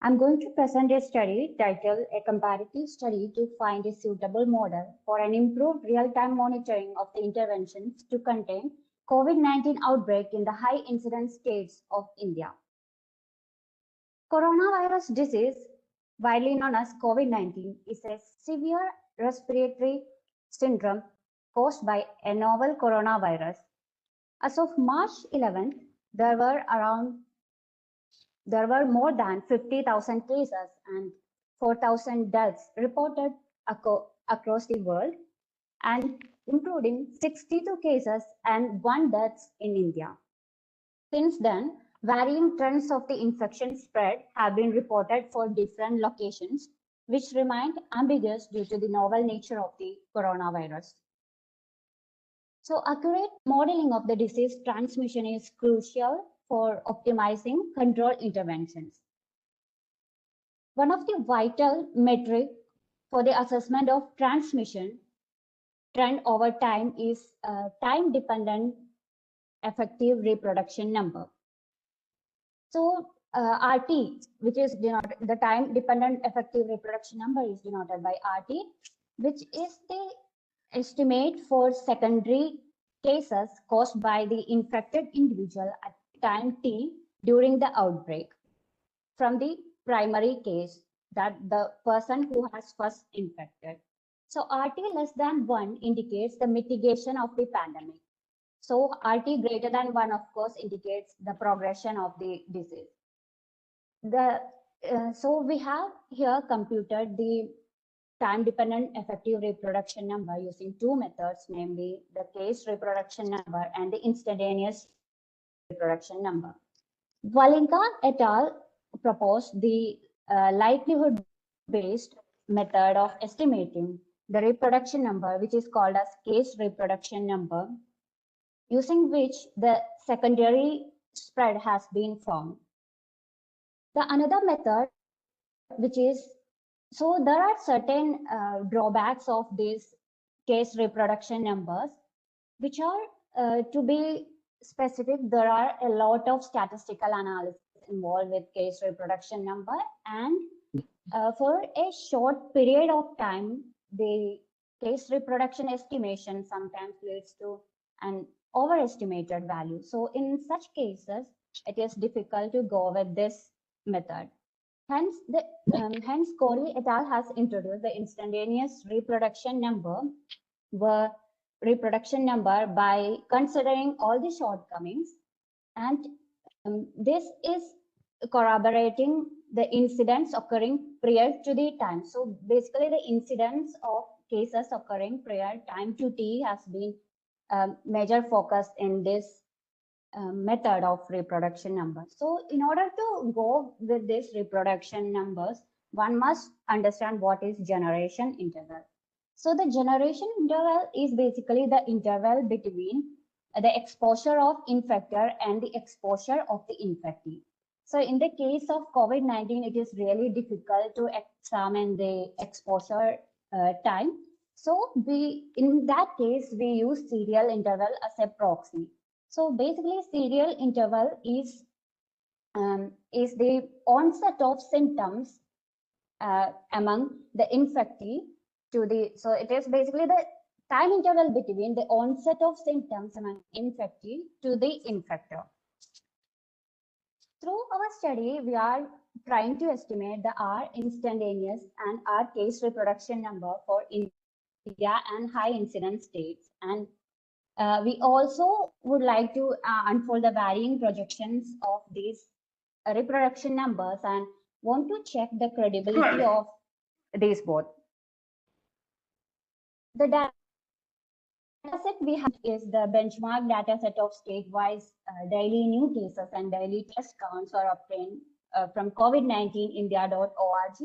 I'm going to present a study titled A Comparative Study to Find a Suitable Model for an Improved Real-Time Monitoring of the Interventions to Contain COVID-19 Outbreak in the High Incidence States of India. Coronavirus disease widely known as COVID-19, is a severe respiratory syndrome caused by a novel coronavirus. As of March 11th, there were more than 50,000 cases and 4,000 deaths reported across the world, and including 62 cases and 1 death in India. Since then, varying trends of the infection spread have been reported for different locations, which remained ambiguous due to the novel nature of the coronavirus. So accurate modeling of the disease transmission is crucial for optimizing control interventions. One of the vital metrics for the assessment of transmission trend over time is time-dependent effective reproduction number. So RT, which is denoted, the time-dependent effective reproduction number is denoted by RT, which is the estimate for secondary cases caused by the infected individual at time t during the outbreak from the primary case, that the person who has first infected. So RT less than 1 indicates the mitigation of the pandemic. So RT greater than 1, of course, indicates the progression of the disease. So we have here computed the time-dependent effective reproduction number using 2 methods, namely the case reproduction number and the instantaneous reproduction number. Valinka et al. Proposed the likelihood-based method of estimating the reproduction number, which is called as case reproduction number, using which the secondary spread has been found. The another method, which is, so there are certain drawbacks of these case reproduction numbers, which are, to be specific, there are a lot of statistical analysis involved with case reproduction number, and for a short period of time, the case reproduction estimation sometimes leads to an overestimated value. So in such cases, it is difficult to go with this method. Hence, Corey et al. Has introduced the instantaneous reproduction number, by considering all the shortcomings, and this is corroborating the incidents occurring prior to the time. So basically, the incidence of cases occurring prior time to t has been major focus in this method of reproduction number. So in order to go with this reproduction numbers, one must understand what is generation interval. So the generation interval is basically the interval between the exposure of infector and the exposure of the infectee. So in the case of COVID-19, it is really difficult to examine the exposure time. So in that case, we use serial interval as a proxy. So basically, serial interval is the onset of symptoms among the infectee to the, so it is basically the time interval between the onset of symptoms among infectee to the infector. Through our study, we are trying to estimate the R instantaneous and R case reproduction number for India and high incidence states. And we also would like to unfold the varying projections of these reproduction numbers and want to check the credibility of these both. The data set we have is the benchmark data set of state-wise daily new cases and daily test counts are obtained from COVID-19India.org.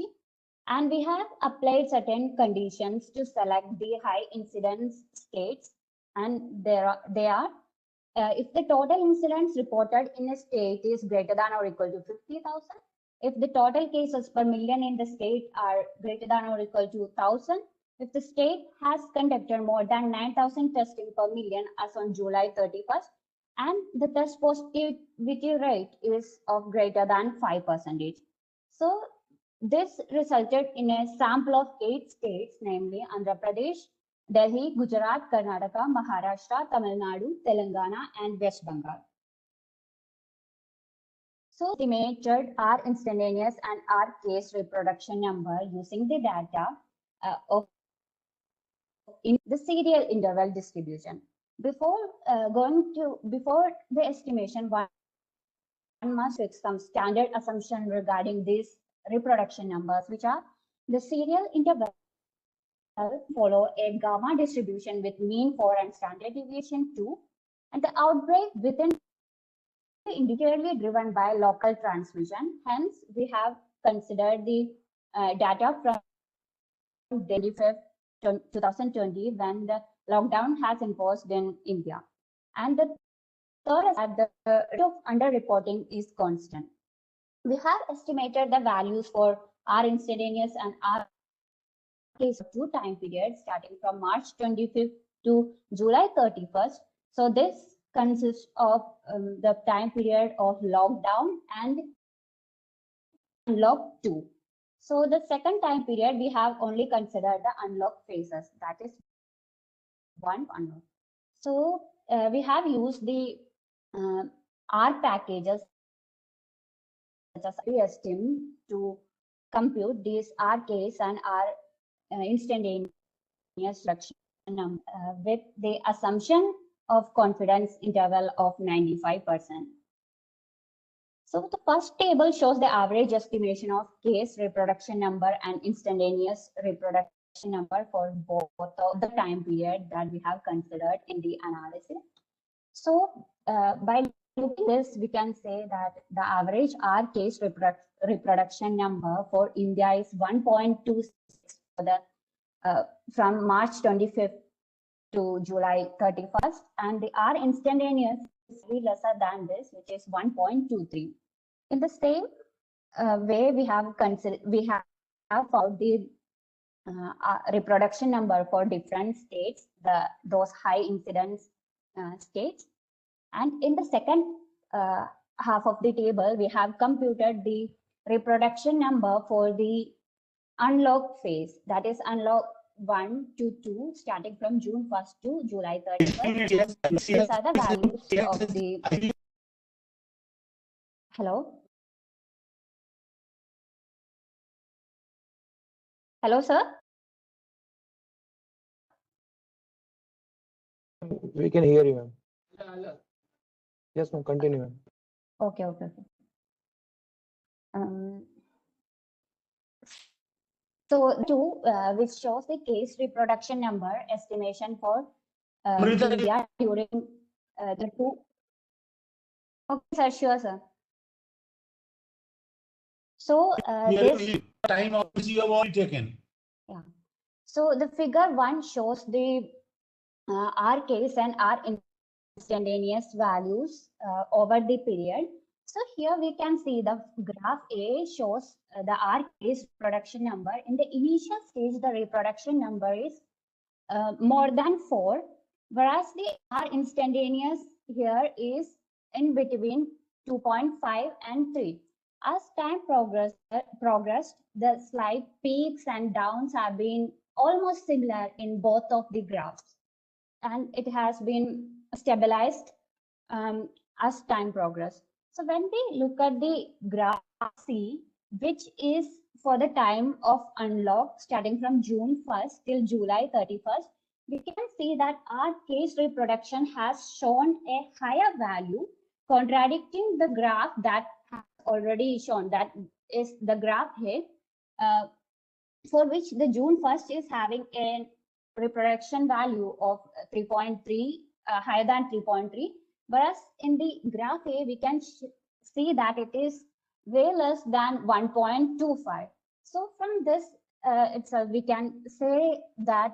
And we have applied certain conditions to select the high incidence states. And they are if the total incidence reported in a state is greater than or equal to 50,000, if the total cases per million in the state are greater than or equal to 1,000, if the state has conducted more than 9,000 testing per million as on July 31st, and the test positivity rate is of greater than 5%. So this resulted in a sample of 8 states, namely Andhra Pradesh, Delhi, Gujarat, Karnataka, Maharashtra, Tamil Nadu, Telangana, and West Bengal. So estimated R instantaneous and R case reproduction number using the data of in the serial interval distribution. Before before the estimation, one must fix some standard assumption regarding these reproduction numbers, which are the serial interval follow a gamma distribution with mean 4 and standard deviation 2, and the outbreak within indicatively driven by local transmission. Hence, we have considered the data from 25th 2020 when the lockdown has imposed in India. And the third is that the rate of underreporting is constant. We have estimated the values for R instantaneous and R case of 2 time periods starting from March 25th to July 31st. So this consists of the time period of lockdown and unlock 2. So the second time period, we have only considered the unlock phases, that is one unlock. So we have used the R packages such as RSTIM to compute these R case and R instantaneous reduction number with the assumption of confidence interval of 95%. So the first table shows the average estimation of case reproduction number and instantaneous reproduction number for both of the time period that we have considered in the analysis. So by looking at this, we can say that the average R case reproduction number for India is 1.26 for the from March 25th to July 31st, and the R instantaneous is lesser than this, which is 1.23. In the same way, we have found the reproduction number for different states, those high incidence states. And in the second half of the table, we have computed the reproduction number for the unlock phase, that is unlock 1 to 2, starting from June 1st to July 31st. These are the values of the... Hello? Hello, sir? We can hear you, ma'am. Yes, ma'am, continue, ma'am. Okay. So two, which shows the case reproduction number estimation for India during the two. Okay, sir, sure, sir. So this time of which you have already taken. Yeah. So the figure 1 shows the R case and R instantaneous values over the period. So here we can see the graph A shows the R case reproduction number. In the initial stage, the reproduction number is more than 4, whereas the R instantaneous here is in between 2.5 and 3. As time progressed, the slight peaks and downs have been almost similar in both of the graphs, and it has been stabilized as time progressed. So when we look at the graph C, which is for the time of unlock starting from June 1st till July 31st, we can see that our case reproduction has shown a higher value, contradicting the graph that has already shown, that is the graph here, for which the June 1st is having a reproduction value of 3.3, higher than 3.3, whereas in the graph A, we can see that it is way less than 1.25. So from this itself, we can say that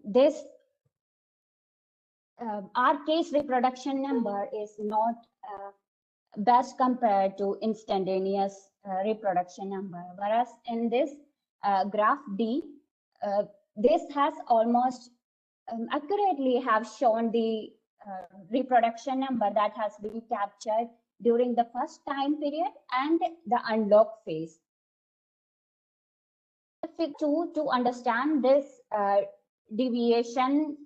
this R case reproduction number is not best compared to instantaneous reproduction number, whereas in this graph D, this has almost accurately have shown the reproduction number that has been captured during the first time period and the unlock phase. Figure 2, to understand this deviation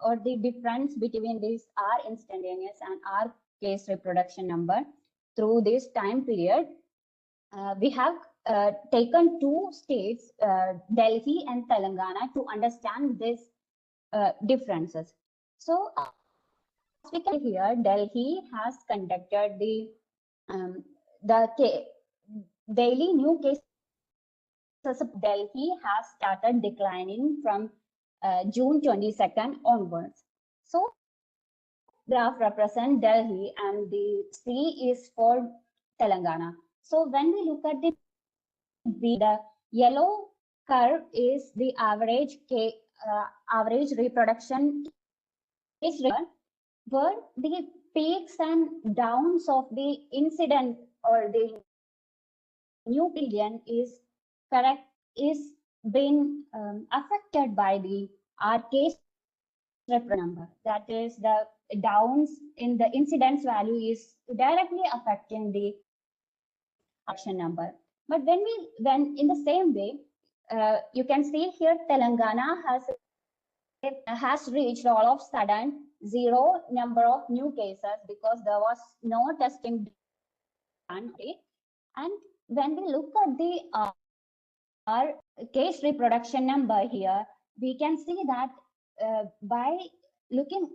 or the difference between this R instantaneous and R case reproduction number, through this time period, we have taken two states, Delhi and Telangana, to understand these differences. So as we can hear, Delhi has conducted the daily new cases of Delhi has started declining from June 22nd onwards. So graph represent Delhi and the C is for Telangana. So when we look at the yellow curve is the average reproduction case where the peaks and downs of the incident or the new billion is been affected by the R case number. That is, the downs in the incidence value is directly affecting the action number. But when in the same way, you can see here Telangana has reached all of sudden zero number of new cases because there was no testing done. And when we look at the our case reproduction number here, we can see that by looking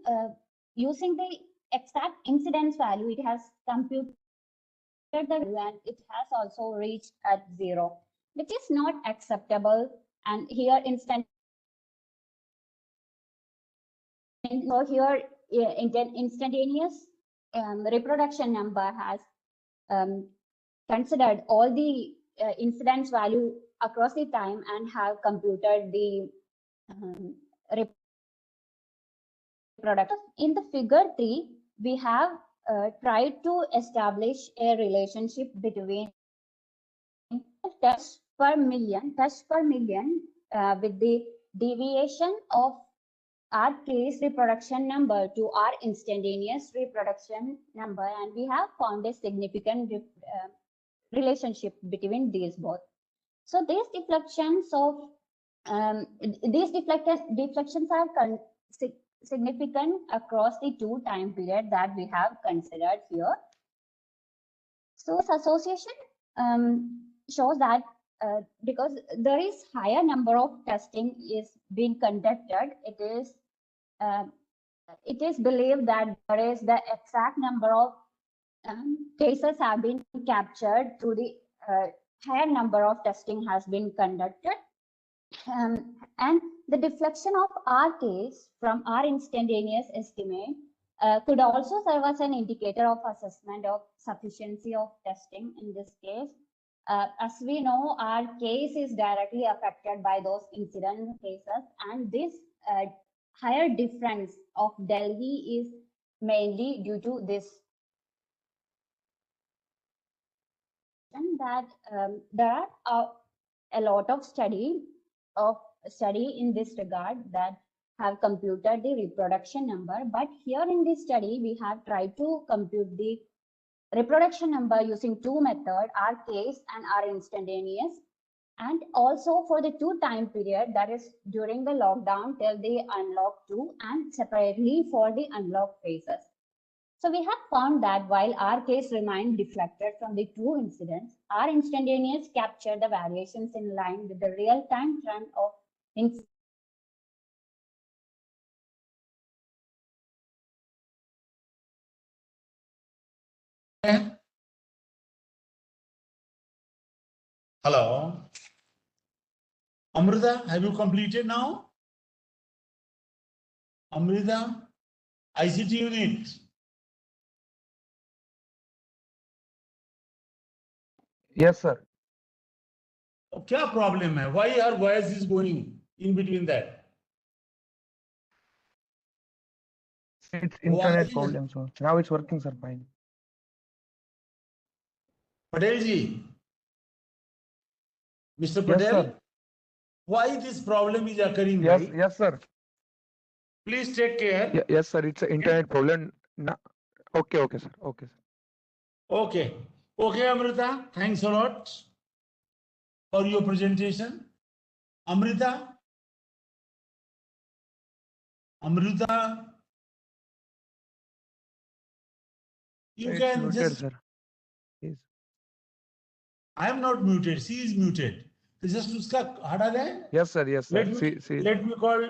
using the exact incidence value, it has computed the value and it has also reached at zero, which is not acceptable. And here instantaneous reproduction number has considered all the incidence value across the time and have computed the reproduction. In the figure 3, we have tried to establish a relationship between tests per million with the deviation of our case reproduction number to our instantaneous reproduction number, and we have found a significant relationship between these both. So these deflections are significant across the two time period that we have considered here. So this association shows that because there is higher number of testing is being conducted, it is believed that there is the exact number of cases have been captured through the higher number of testing has been conducted. And the deflection of our case from our instantaneous estimate could also serve as an indicator of assessment of sufficiency of testing in this case. As we know, our case is directly affected by those incident cases, and this higher difference of Delhi is mainly due to this. And that there are a lot of study in this regard that have computed the reproduction number, but here in this study we have tried to compute the reproduction number using two methods, our case and our instantaneous, and also for the two time period, that is during the lockdown till the unlock 2 and separately for the unlock phases. So we have found that while our case remained deflected from the two incidents, our instantaneous captured the variations in line with the real-time trend of incidents. Hello. Amrita, have you completed now? Amrita, ICT unit. Yes, sir. क्या problem है? Why your voice is going in between that? It's internet problem, sir. Now it's working, sir. Fine. Patel ji, Mr. Yes, Patel, sir. why this problem is occurring? Yes, Right? yes, sir. Please take care. Yes, sir. It's an internet problem. Okay, okay, sir. Okay, sir. Okay. Okay, Amrita, thanks a lot for your presentation. Amrita? Amrita? You It's can muted, just sir. Yes. I am not muted. She is muted. तो just उसका हटा दें. Yes, sir. Yes, sir. Let me call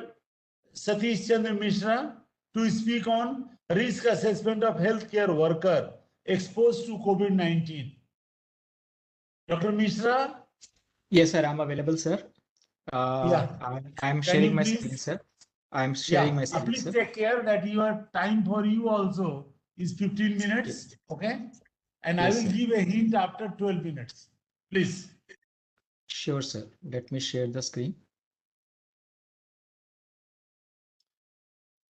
Satish Chandra Mishra to speak on risk assessment of healthcare worker exposed to COVID-19. Dr. Mishra? Yes, sir, I'm available, sir. Yeah. I'm Can sharing you my please- screen, sir. I'm sharing my screen, Please sir. take care that your time for you also is 15 minutes, okay? And I Yes, will sir. give a hint after 12 minutes. Please. Sure, sir. Let me share the screen.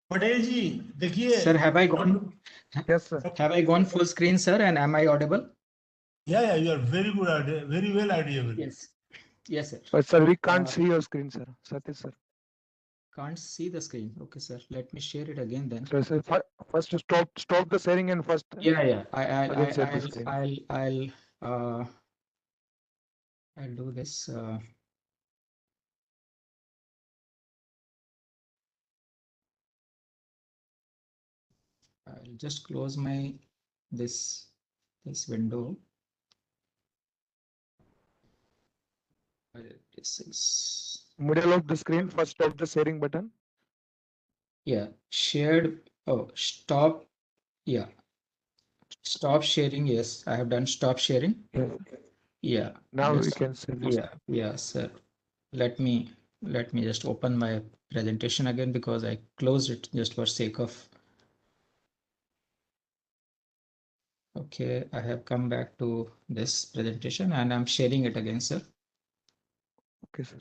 Patel ji, देखिए. Sir, have I gone? Yes, sir. Have I gone full screen, sir? And am I audible? Yeah, you are very good, very well audible. Yes. Yes, sir. But sir, we can't Uh, see your screen, sir. Satish, sir. Can't see the screen. Okay, sir. Let me share it again then. So, sir, first stop the sharing and first. Yeah. Again, share the screen. I'll do this. I'll just close my this window. This is Middle of the screen, first stop the sharing button. yeah shared. Oh, stop. Yeah, stop sharing. Yes, I have done stop sharing. Yes. Yeah. Now we just- can see. Yeah, sir. Let me just open my presentation again because I closed it just for sake of. Okay, I have come back to this presentation and I'm sharing it again, sir. Okay, sir.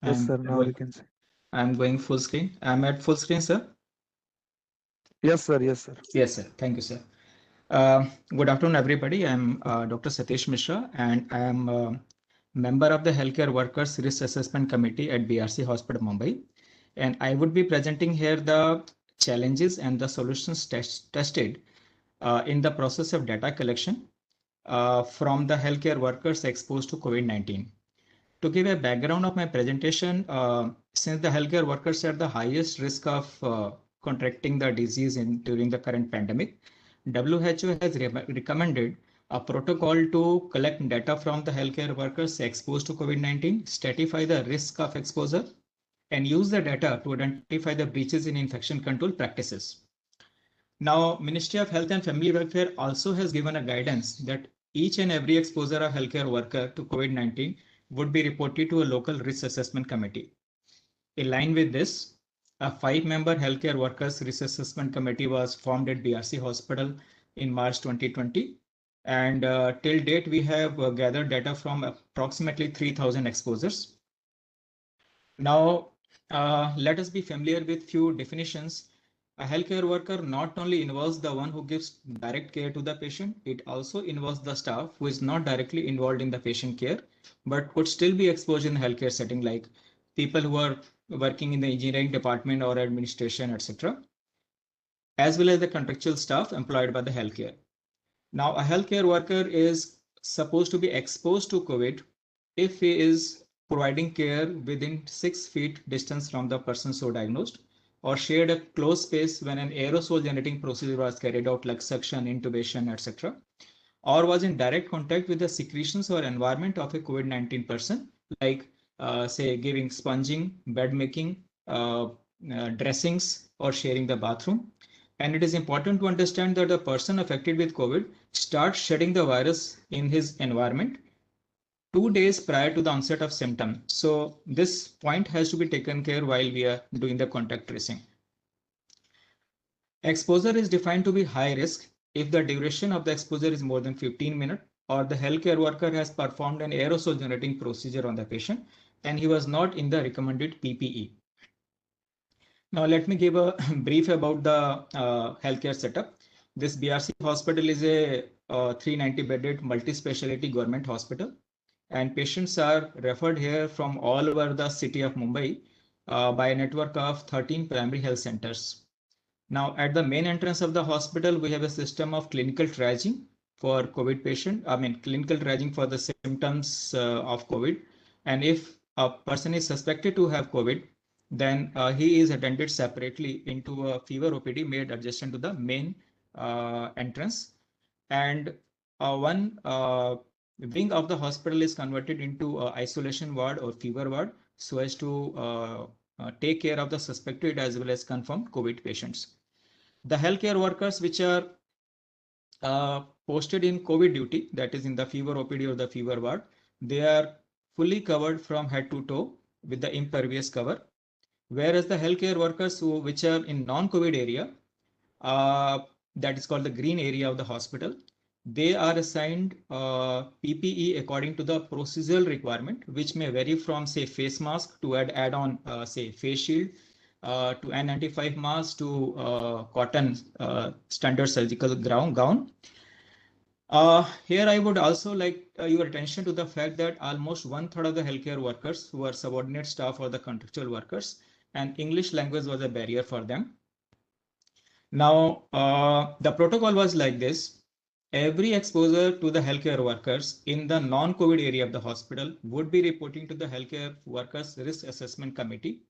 Yes, sir. Now we can see. I'm going full screen. I'm at full screen, sir. Yes, sir. Yes, sir. Yes, sir. Thank you, sir. Good afternoon, everybody. I'm Dr. Satish Mishra, and I am a member of the Healthcare Workers Risk Assessment Committee at BRC Hospital, Mumbai. And I would be presenting here the challenges and the solutions tested in the process of data collection from the healthcare workers exposed to COVID-19. To give a background of my presentation, since the healthcare workers are the highest risk of contracting the disease during the current pandemic, WHO has recommended a protocol to collect data from the healthcare workers exposed to COVID-19, stratify the risk of exposure, and use the data to identify the breaches in infection control practices. Now, Ministry of Health and Family Welfare also has given a guidance that each and every exposure of healthcare worker to COVID-19 would be reported to a local risk assessment committee. In line with this, a 5-member healthcare workers risk assessment committee was formed at BRC Hospital in March 2020. And till date, we have gathered data from approximately 3,000 exposures. Now, let us be familiar with few definitions. A healthcare worker not only involves the one who gives direct care to the patient, it also involves the staff who is not directly involved in the patient care, but could still be exposed in the healthcare setting, like people who are working in the engineering department or administration, etc., as well as the contractual staff employed by the healthcare. Now, a healthcare worker is supposed to be exposed to COVID if he is providing care within 6 feet distance from the person so diagnosed, or shared a close space when an aerosol generating procedure was carried out, like suction, intubation, etc., or was in direct contact with the secretions or environment of a COVID-19 person, like say giving sponging, bed making, dressings, or sharing the bathroom. And it is important to understand that the person affected with COVID starts shedding the virus in his environment 2 days prior to the onset of symptoms. So this point has to be taken care while we are doing the contact tracing. Exposure is defined to be high risk if the duration of the exposure is more than 15 minutes, or the healthcare worker has performed an aerosol generating procedure on the patient and he was not in the recommended PPE. Now, let me give a brief about the healthcare setup. This BRC hospital is a 390 bedded multi-specialty government hospital, and patients are referred here from all over the city of Mumbai by a network of 13 primary health centers. Now, at the main entrance of the hospital, we have a system of clinical triaging for COVID patient. Clinical triaging for the symptoms of COVID. And if a person is suspected to have COVID, Then he is attended separately into a fever OPD made adjacent to the main entrance. And one wing of the hospital is converted into isolation ward or fever ward so as to take care of the suspected as well as confirmed COVID patients. The healthcare workers which are posted in COVID duty, that is in the fever OPD or the fever ward, they are fully covered from head to toe with the impervious cover. Whereas the healthcare workers which are in non-COVID area, that is called the green area of the hospital, they are assigned PPE according to the procedural requirement, which may vary from say face mask to add on say face shield to N95 mask to cotton standard surgical gown. Here I would also like your attention to the fact that almost 1/3 of the healthcare workers who are subordinate staff or the contractual workers, and English language was a barrier for them. Now, the protocol was like this. Every exposure to the healthcare workers in the non-COVID area of the hospital would be reporting to the healthcare workers risk assessment committee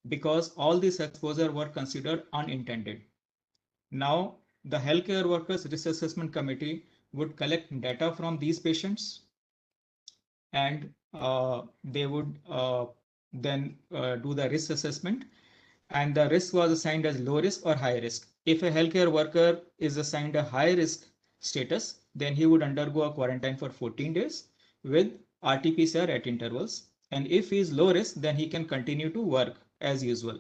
because all these exposure were considered unintended. Now, the healthcare workers risk assessment committee would collect data from these patients and they would then do the risk assessment, and the risk was assigned as low risk or high risk. If a healthcare worker is assigned a high risk status, then he would undergo a quarantine for 14 days with RT-PCR at intervals. And if he is low risk, then he can continue to work as usual.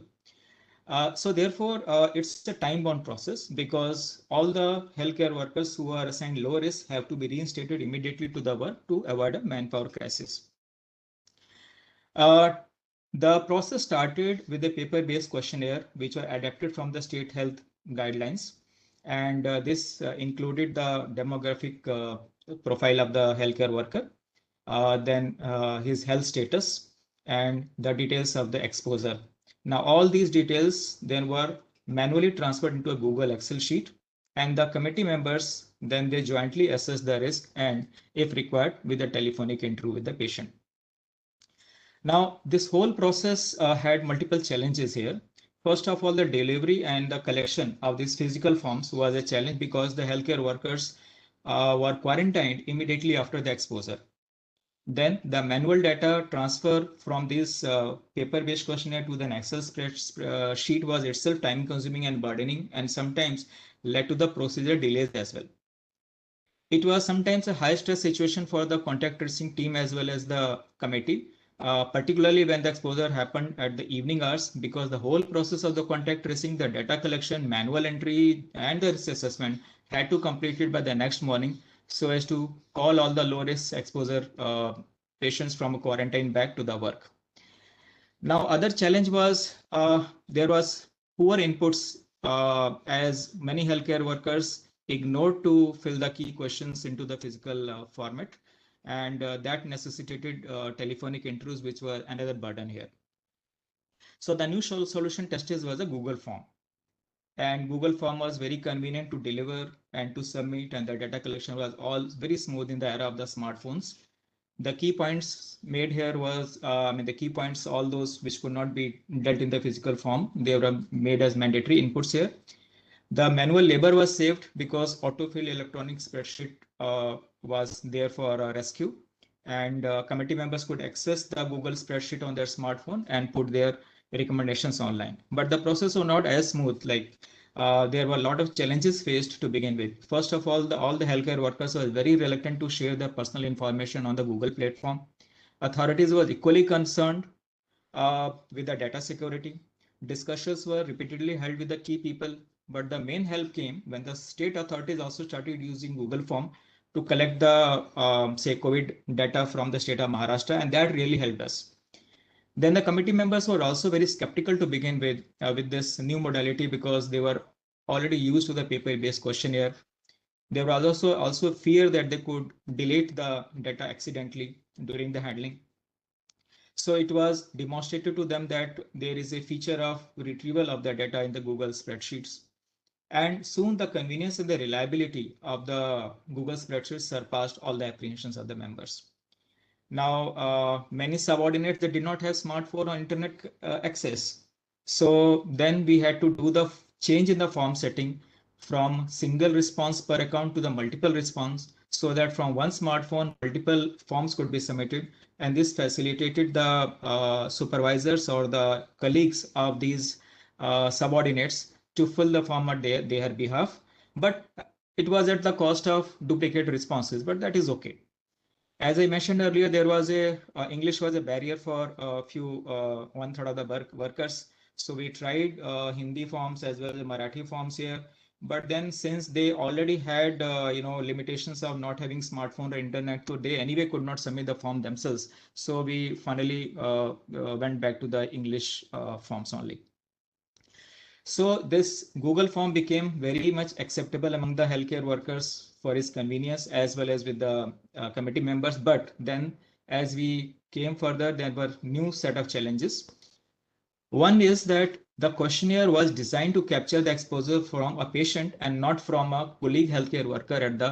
So therefore, it's a time-bound process because all the healthcare workers who are assigned low risk have to be reinstated immediately to the work to avoid a manpower crisis. The process started with a paper-based questionnaire, which were adapted from the state health guidelines. And this included the demographic profile of the healthcare worker, then his health status, and the details of the exposure. Now, all these details then were manually transferred into a Google Excel sheet, and the committee members, then they jointly assess the risk and, if required, with a telephonic interview with the patient. Now, this whole process had multiple challenges here. First of all, the delivery and the collection of these physical forms was a challenge because the healthcare workers were quarantined immediately after the exposure. Then the manual data transfer from this paper-based questionnaire to the Excel spreadsheet was itself time-consuming and burdening, and sometimes led to the procedure delays as well. It was sometimes a high-stress situation for the contact tracing team as well as the committee, particularly when the exposure happened at the evening hours, because the whole process of the contact tracing, the data collection, manual entry, and the risk assessment had to complete it by the next morning so as to call all the low-risk exposure patients from a quarantine back to the work. Now, other challenge was there was poor inputs as many healthcare workers ignored to fill the key questions into the physical format, and that necessitated telephonic interviews, which were another burden here. So the new solution tested was a Google form. And Google form was very convenient to deliver and to submit, and the data collection was all very smooth in the era of the smartphones. The key points made here was, the key points, all those which could not be dealt in the physical form, they were made as mandatory inputs here. The manual labor was saved because autofill electronic spreadsheet was there for rescue, and committee members could access the Google spreadsheet on their smartphone and put their recommendations online. But the process was not as smooth. Like there were a lot of challenges faced to begin with. First of all the healthcare workers were very reluctant to share their personal information on the Google platform. Authorities were equally concerned with the data security. Discussions were repeatedly held with the key people, but the main help came when the state authorities also started using Google form to collect the say COVID data from the state of Maharashtra, and that really helped us. Then the committee members were also very skeptical to begin with this new modality because they were already used to the paper-based questionnaire. There was also fear that they could delete the data accidentally during the handling. So it was demonstrated to them that there is a feature of retrieval of the data in the Google spreadsheets. And soon the convenience and the reliability of the Google spreadsheets surpassed all the apprehensions of the members. Now, many subordinates, they did not have smartphone or internet access. So then we had to do the change in the form setting from single response per account to the multiple response, so that from one smartphone, multiple forms could be submitted. And this facilitated the supervisors or the colleagues of these subordinates to fill the form at their behalf. But it was at the cost of duplicate responses, but that is okay. As I mentioned earlier, there was English was a barrier for a few, 1/3 of the workers. So we tried Hindi forms as well as Marathi forms here. But then since they already had, limitations of not having smartphone or internet, so they anyway could not submit the form themselves. So we finally went back to the English forms only. So this Google form became very much acceptable among the healthcare workers for its convenience as well as with the committee members. But then as we came further, there were new set of challenges. One is that the questionnaire was designed to capture the exposure from a patient and not from a colleague healthcare worker at the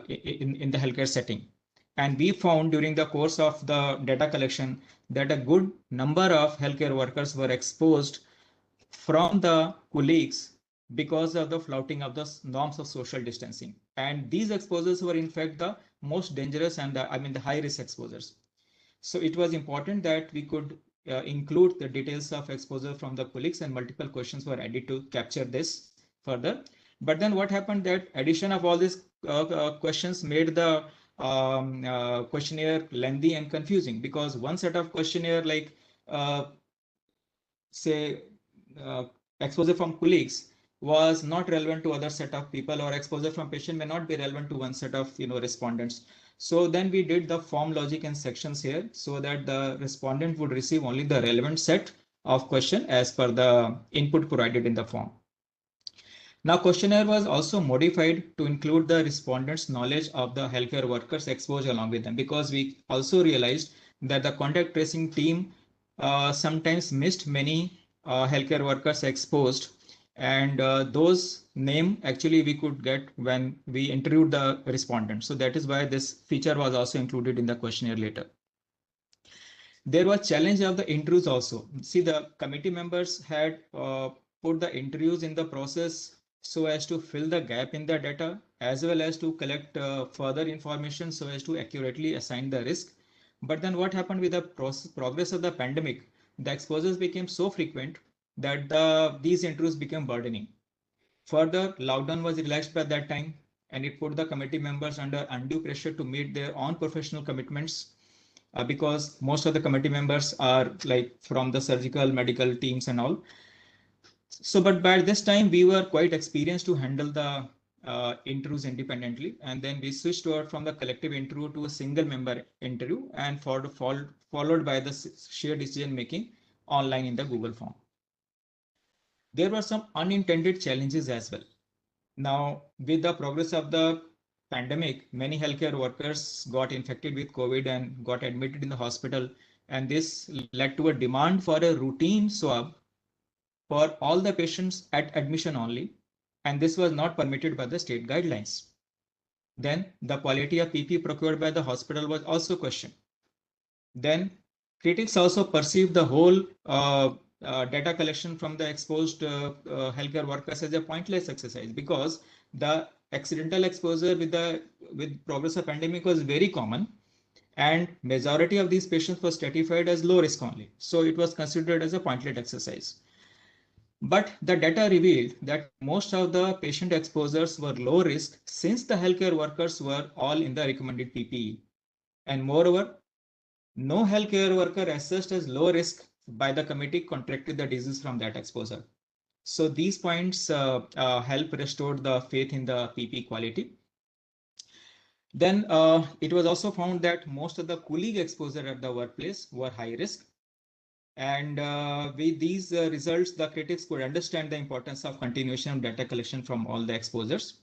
in the healthcare setting. And we found during the course of the data collection that a good number of healthcare workers were exposed from the colleagues because of the flouting of the norms of social distancing. And these exposures were in fact the most dangerous and the high risk exposures. So it was important that we could include the details of exposure from the colleagues, and multiple questions were added to capture this further. But then what happened, that addition of all these questions made the questionnaire lengthy and confusing, because one set of questionnaire, like say exposure from colleagues, was not relevant to other set of people, or exposure from patient may not be relevant to one set of respondents. So then we did the form logic and sections here, so that the respondent would receive only the relevant set of question as per the input provided in the form. Now questionnaire was also modified to include the respondents' knowledge of the healthcare workers exposure along with them, because we also realized that the contact tracing team sometimes missed many healthcare workers exposed, and those name actually we could get when we interviewed the respondents. So that is why this feature was also included in the questionnaire later. There was challenge of the interviews also. See, the committee members had put the interviews in the process so as to fill the gap in the data, as well as to collect further information so as to accurately assign the risk. But then what happened with the progress of the pandemic, the exposures became so frequent that these interviews became burdening. Further, lockdown was relaxed by that time, and it put the committee members under undue pressure to meet their own professional commitments, because most of the committee members are like from the surgical medical teams and all. So, but by this time we were quite experienced to handle the interviews independently, and then we switched over from the collective interview to a single member interview, and followed by the shared decision making online in the Google form. There were some unintended challenges as well. Now, with the progress of the pandemic, many healthcare workers got infected with COVID and got admitted in the hospital, and this led to a demand for a routine swab for all the patients at admission only, and this was not permitted by the state guidelines. Then the quality of PPE procured by the hospital was also questioned. Then critics also perceived the whole data collection from the exposed healthcare workers as a pointless exercise, because the accidental exposure with progress of pandemic was very common, and majority of these patients were stratified as low risk only. So it was considered as a pointless exercise. But the data revealed that most of the patient exposures were low risk, since the healthcare workers were all in the recommended PPE. And moreover, no healthcare worker assessed as low risk by the committee contracted the disease from that exposure. So these points help restore the faith in the PPE quality. Then it was also found that most of the colleague exposure at the workplace were high risk. And with these results, the critics could understand the importance of continuation of data collection from all the exposures.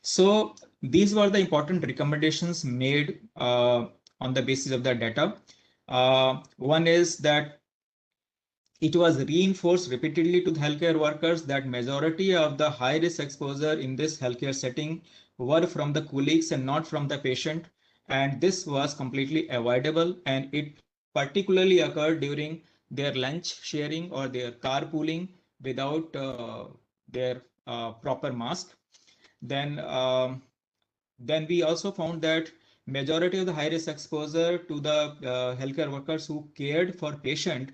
So these were the important recommendations made on the basis of the data. One is that it was reinforced repeatedly to the healthcare workers that majority of the high risk exposure in this healthcare setting were from the colleagues and not from the patient. and this was completely avoidable, and it particularly occurred during their lunch sharing or their carpooling without their proper mask. Then we also found that majority of the high risk exposure to the healthcare workers who cared for patient,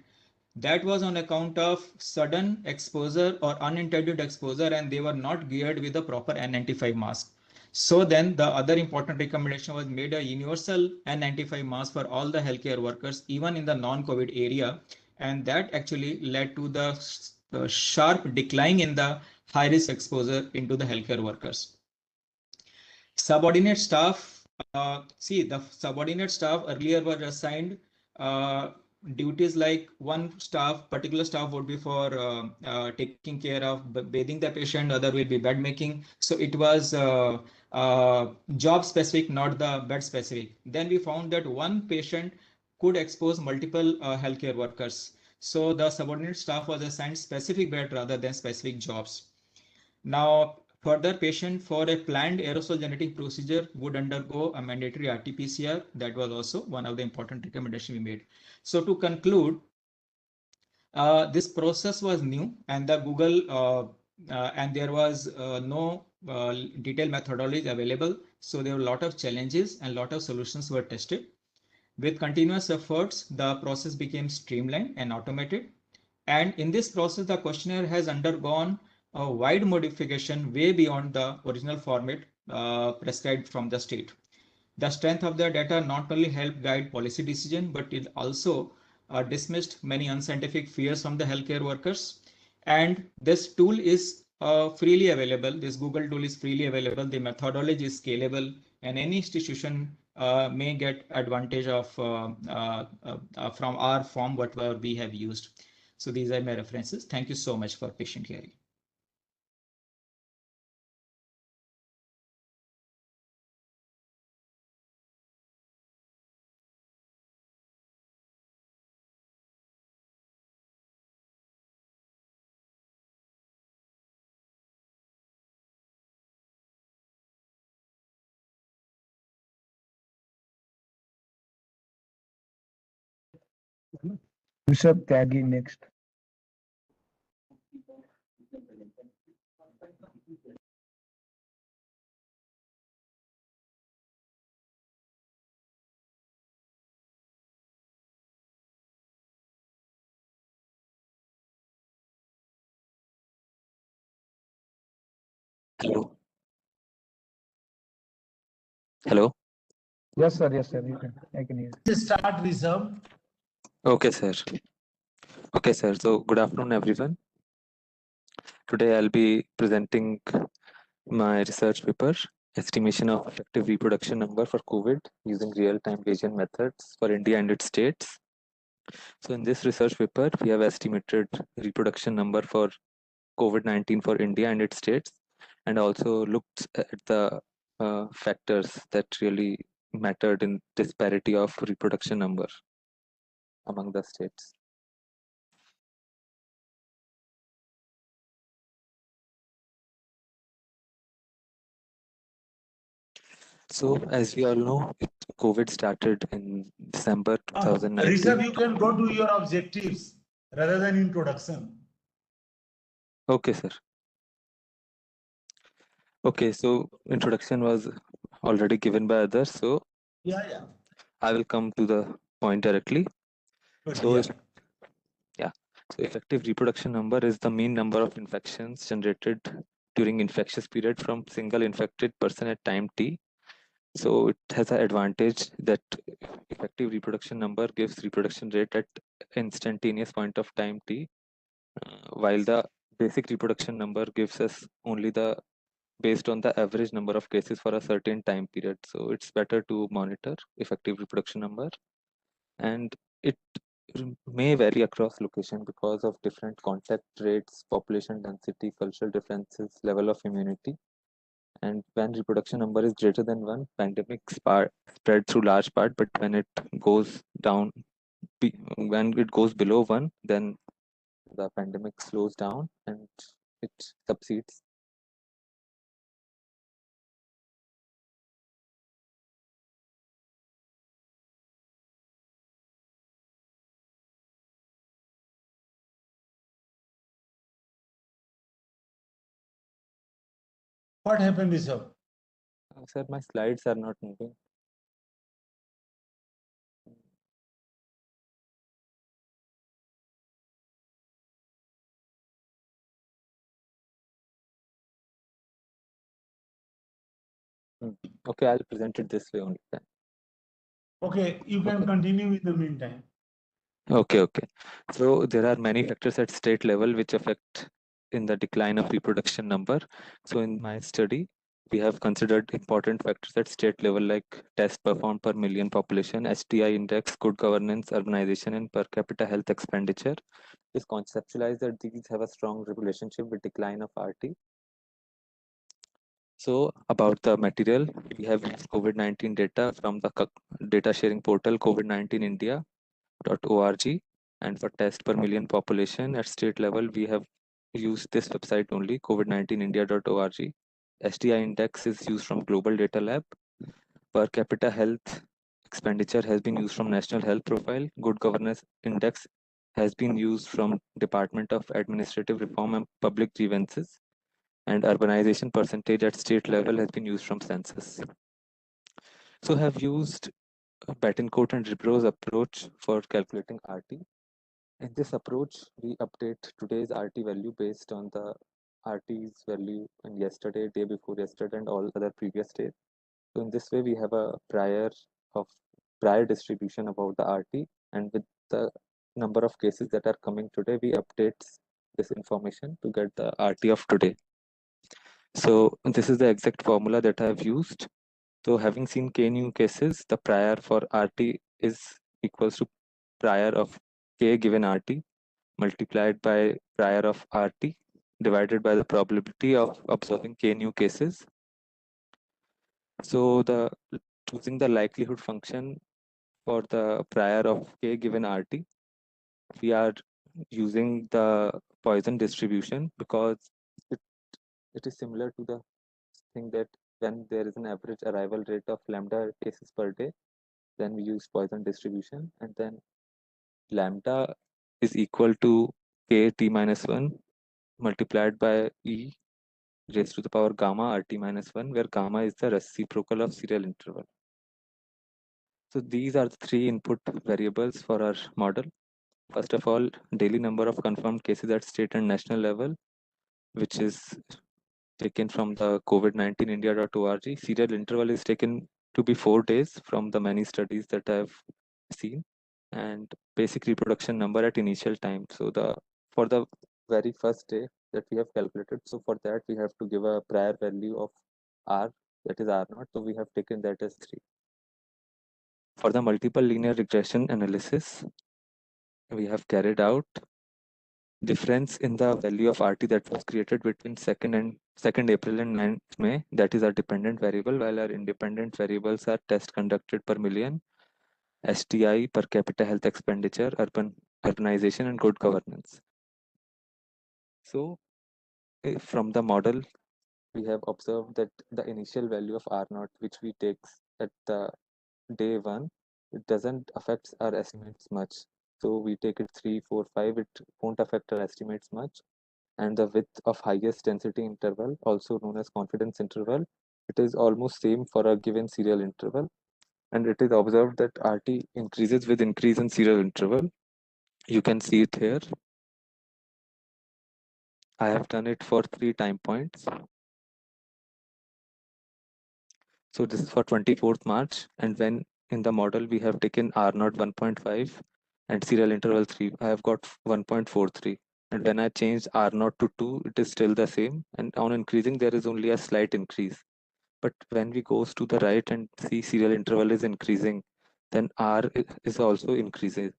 that was on account of sudden exposure or unintended exposure, and they were not geared with the proper N95 mask. So then the other important recommendation was made a universal N95 mask for all the healthcare workers, even in the non-COVID area. And that actually led to the sharp decline in the high risk exposure into the healthcare workers. Subordinate staff, the subordinate staff earlier were assigned duties like particular staff would be for taking care of bathing the patient, other will be bed making. So it was job specific, not the bed specific. Then we found that one patient could expose multiple healthcare workers. So the subordinate staff was assigned specific bed rather than specific jobs. Now, further, patient for a planned aerosol genetic procedure would undergo a mandatory RT-PCR. That was also one of the important recommendations we made. So to conclude, this process was new, and the Google and there was no detailed methodology available. So there were a lot of challenges and a lot of solutions were tested. With continuous efforts, the process became streamlined and automated. And in this process, the questionnaire has undergone a wide modification way beyond the original format prescribed from the state. The strength of the data not only helped guide policy decision, but it also dismissed many unscientific fears from the healthcare workers. And this tool is freely available. This Google tool is freely available. The methodology is scalable, and any institution may get advantage of from our form, whatever we have used. So these are my references. Thank you so much for patient hearing. Rishabh Tyagi next. Hello. Hello. Yes, sir. Yes, sir. You can. I can hear. Start, Rishabh. Okay, sir. Okay, sir. So good afternoon, everyone. Today I'll be presenting my research paper, Estimation of Effective Reproduction Number for COVID using Real-Time Bayesian Methods for India and its states. So in this research paper, we have estimated reproduction number for COVID-19 for India and its states, and also looked at the factors that really mattered in disparity of reproduction number among the states. So as we all know, COVID started in December 2019. Rishabh, you can go to your objectives rather than introduction. Okay, sir. Okay, so introduction was already given by others, so Yeah. I will come to the point directly. So effective reproduction number is the mean number of infections generated during infectious period from single infected person at time t. So it has an advantage that effective reproduction number gives reproduction rate at instantaneous point of time t, while the basic reproduction number gives us only the based on the average number of cases for a certain time period. So it's better to monitor effective reproduction number, and it may vary across location because of different contact rates, population density, cultural differences, level of immunity. And when reproduction number is greater than 1, pandemics spread through large part, but when it goes down, when it goes below 1, then the pandemic slows down and it subsides. What happened, Rishabh? Sir, my slides are not moving. Okay, I'll present it this way only then. Okay, you can Okay. continue in the meantime. Okay. So there are many factors at state level which affect in the decline of reproduction number. So in my study, we have considered important factors at state level like test performed per million population, STI index, good governance, urbanization, and per capita health expenditure. It's conceptualized that these have a strong relationship with decline of RT. So about the material, we have used COVID-19 data from the data sharing portal COVID-19 India.org, and for test per million population at state level, we have used this website only, COVID-19 India.org. STI index is used from Global Data Lab. Per capita health expenditure has been used from National Health Profile. Good governance index has been used from Department of Administrative Reform and Public Grievances. And urbanization percentage at state level has been used from census. So have used Betancourt and Ribrow's approach for calculating RT. In this approach, we update today's RT value based on the RT's value in yesterday, day before yesterday, and all other previous days. So in this way, we have a prior distribution about the RT, and with the number of cases that are coming today, we update this information to get the RT of today. So this is the exact formula that I have used. So having seen k new cases, the prior for RT is equals to prior of k given RT multiplied by prior of RT divided by the probability of observing k new cases. So the choosing the likelihood function for the prior of k given RT, we are using the Poisson distribution because it is similar to the thing that when there is an average arrival rate of lambda cases per day, then we use Poisson distribution, and then lambda is equal to k t minus 1 multiplied by e raised to the power gamma rt minus 1, where gamma is the reciprocal of serial interval. So these are the three input variables for our model. First of all, daily number of confirmed cases at state and national level, which is taken from the COVID-19 India.org. Serial interval is taken to be 4 days from the many studies that I've seen, and basic reproduction number at initial time. So for the very first day that we have calculated, so for that we have to give a prior value of R, that is R naught. So we have taken that as 3. For the multiple linear regression analysis, we have carried out difference in the value of RT that was created between 2nd April and 9th May. That is our dependent variable, while our independent variables are test conducted per million, STI, per capita health expenditure, urbanization, and good governance. So from the model, we have observed that the initial value of R naught, which we take at the day 1, it doesn't affect our estimates much. So we take it 3, 4, 5, it won't affect our estimates much. And the width of highest density interval, also known as confidence interval, it is almost same for a given serial interval. And it is observed that RT increases with increase in serial interval. You can see it here. I have done it for 3 time points. So this is for 24th March. And when in the model, we have taken R naught 1.5 and serial interval 3, I have got 1.43. And when I change R naught to 2, it is still the same. And on increasing, there is only a slight increase. But when we goes to the right and see serial interval is increasing, then R is also increasing.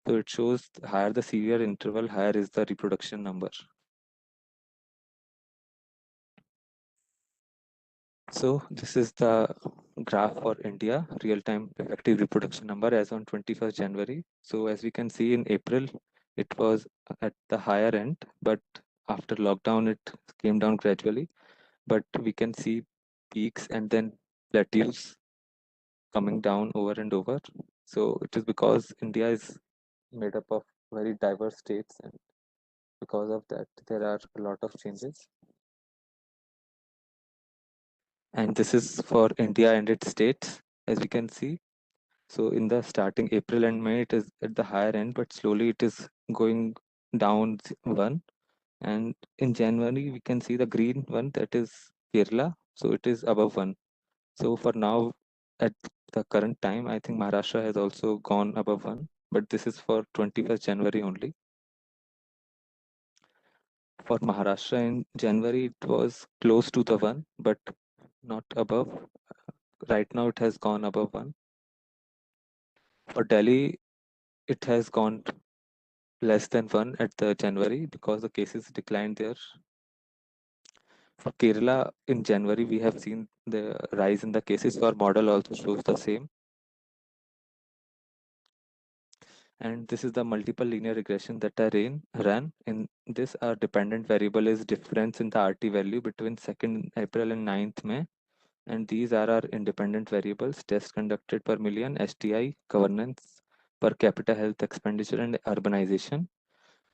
So it shows higher the serial interval, higher is the reproduction number. So this is the graph for India, real-time effective reproduction number as on 21st January. So as we can see in April, it was at the higher end, but after lockdown, it came down gradually. But we can see peaks and then plateaus coming down over and over. So it is because India is made up of very diverse states, and because of that, there are a lot of changes. And this is for India and its states, as we can see. So in the starting April and May, it is at the higher end, but slowly it is going down 1. And in January, we can see the green one, that is Kerala. So it is above 1. So for now, at the current time, I think Maharashtra has also gone above 1, but this is for 21st January only. For Maharashtra in January, it was close to the 1, but not above. Right now, it has gone above 1. For Delhi, it has gone less than 1 at the January because the cases declined there. For Kerala in January, we have seen the rise in the cases. Our model also shows the same. And this is the multiple linear regression that I ran. In this, our dependent variable is difference in the RT value between 2nd April and 9th May. And these are our independent variables: tests conducted per million, STI, governance, per capita health expenditure, and urbanization.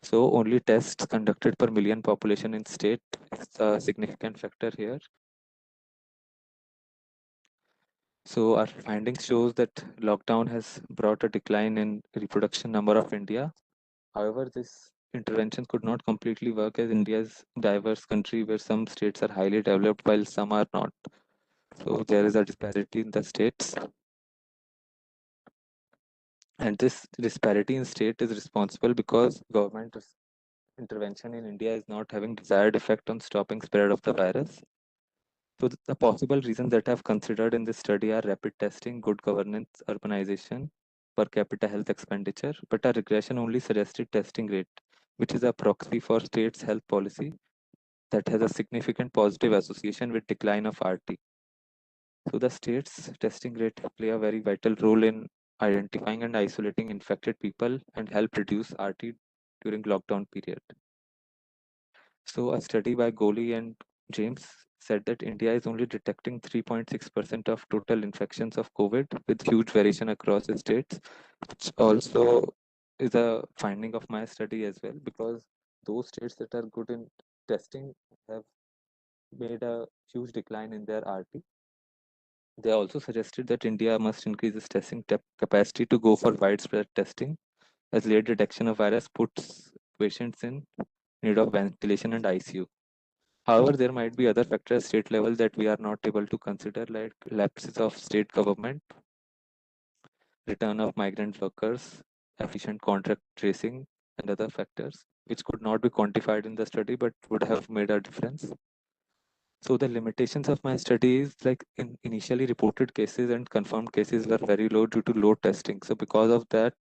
So only tests conducted per million population in state is a significant factor here. So our findings shows that lockdown has brought a decline in reproduction number of India. However, this intervention could not completely work as India is a diverse country where some states are highly developed while some are not. So there is a disparity in the states. And this disparity in state is responsible because government intervention in India is not having desired effect on stopping spread of the virus. So the possible reasons that I've considered in this study are rapid testing, good governance, urbanization, per capita health expenditure, but a regression only suggested testing rate, which is a proxy for state's health policy that has a significant positive association with decline of RT. So the state's testing rate play a very vital role in identifying and isolating infected people and help reduce RT during lockdown period. So a study by Goli and James said that India is only detecting 3.6% of total infections of COVID with huge variation across the states, which also is a finding of my study as well, because those states that are good in testing have made a huge decline in their RT. They also suggested that India must increase its testing capacity to go for widespread testing, as late detection of virus puts patients in need of ventilation and ICU. However, there might be other factors at state level that we are not able to consider, like lapses of state government, return of migrant workers, efficient contact tracing, and other factors, which could not be quantified in the study but would have made a difference. So the limitations of my study is like in initially reported cases and confirmed cases were very low due to low testing. So because of that,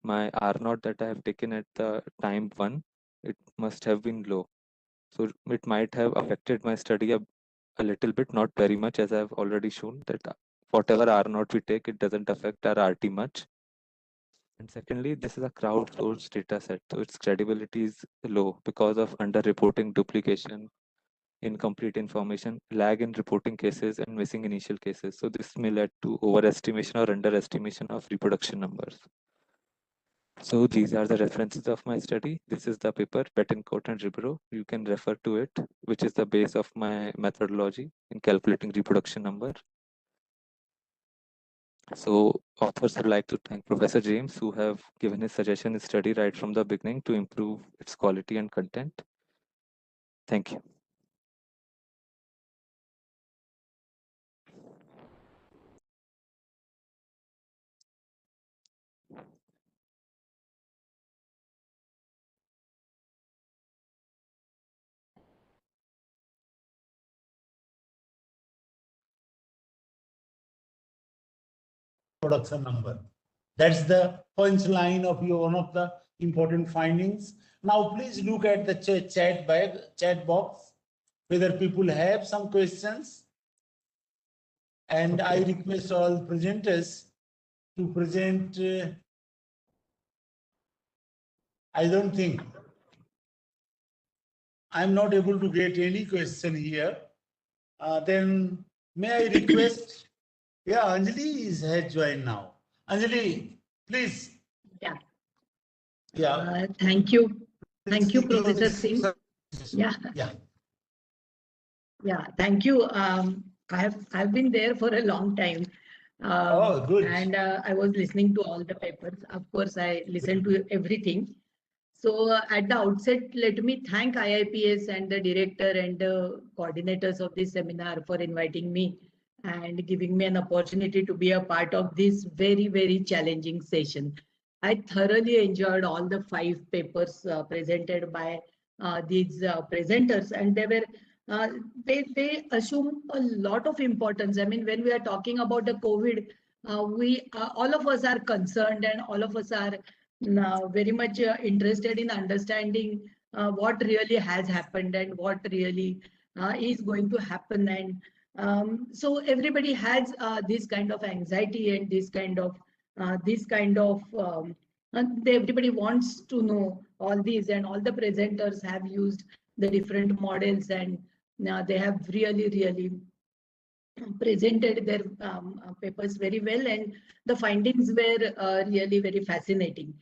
my R0 that I have taken at the time 1, it must have been low. So it might have affected my study a little bit, not very much, as I've already shown that whatever R0 we take, it doesn't affect our RT much. And secondly, this is a crowdsourced data set, so its credibility is low because of underreporting, duplication, incomplete information, lag in reporting cases, and missing initial cases. So this may lead to overestimation or underestimation of reproduction numbers. So these are the references of my study. This is the paper, Betancourt and Ribeiro. You can refer to it, which is the base of my methodology in calculating reproduction number. So authors would like to thank Professor James, who have given his suggestion in study right from the beginning to improve its quality and content. Thank you. Production number. That's the punchline of your one of the important findings. Now, please look at the chat box, whether people have some questions. And I request all presenters to present. I don't think I'm not able to get any question here. Then may I request? Yeah, Anjali has joined now. Anjali, please. Yeah. Yeah. Thank you. Thank you, Professor Singh. Yeah. Yeah. Yeah. Thank you. I've been there for a long time. Oh, good. And I was listening to all the papers. Of course, I listened to everything. So at the outset, let me thank IIPS and the director and the coordinators of this seminar for inviting me and giving me an opportunity to be a part of this very, very challenging session. I thoroughly enjoyed all the 5 papers presented by these presenters, and they assume a lot of importance. I mean, when we are talking about the COVID, we all of us are concerned, and all of us are now very much interested in understanding what really has happened and what really is going to happen. And so everybody has this kind of anxiety and and everybody wants to know all these, and all the presenters have used the different models, and they have really presented their papers very well, and the findings were really very fascinating.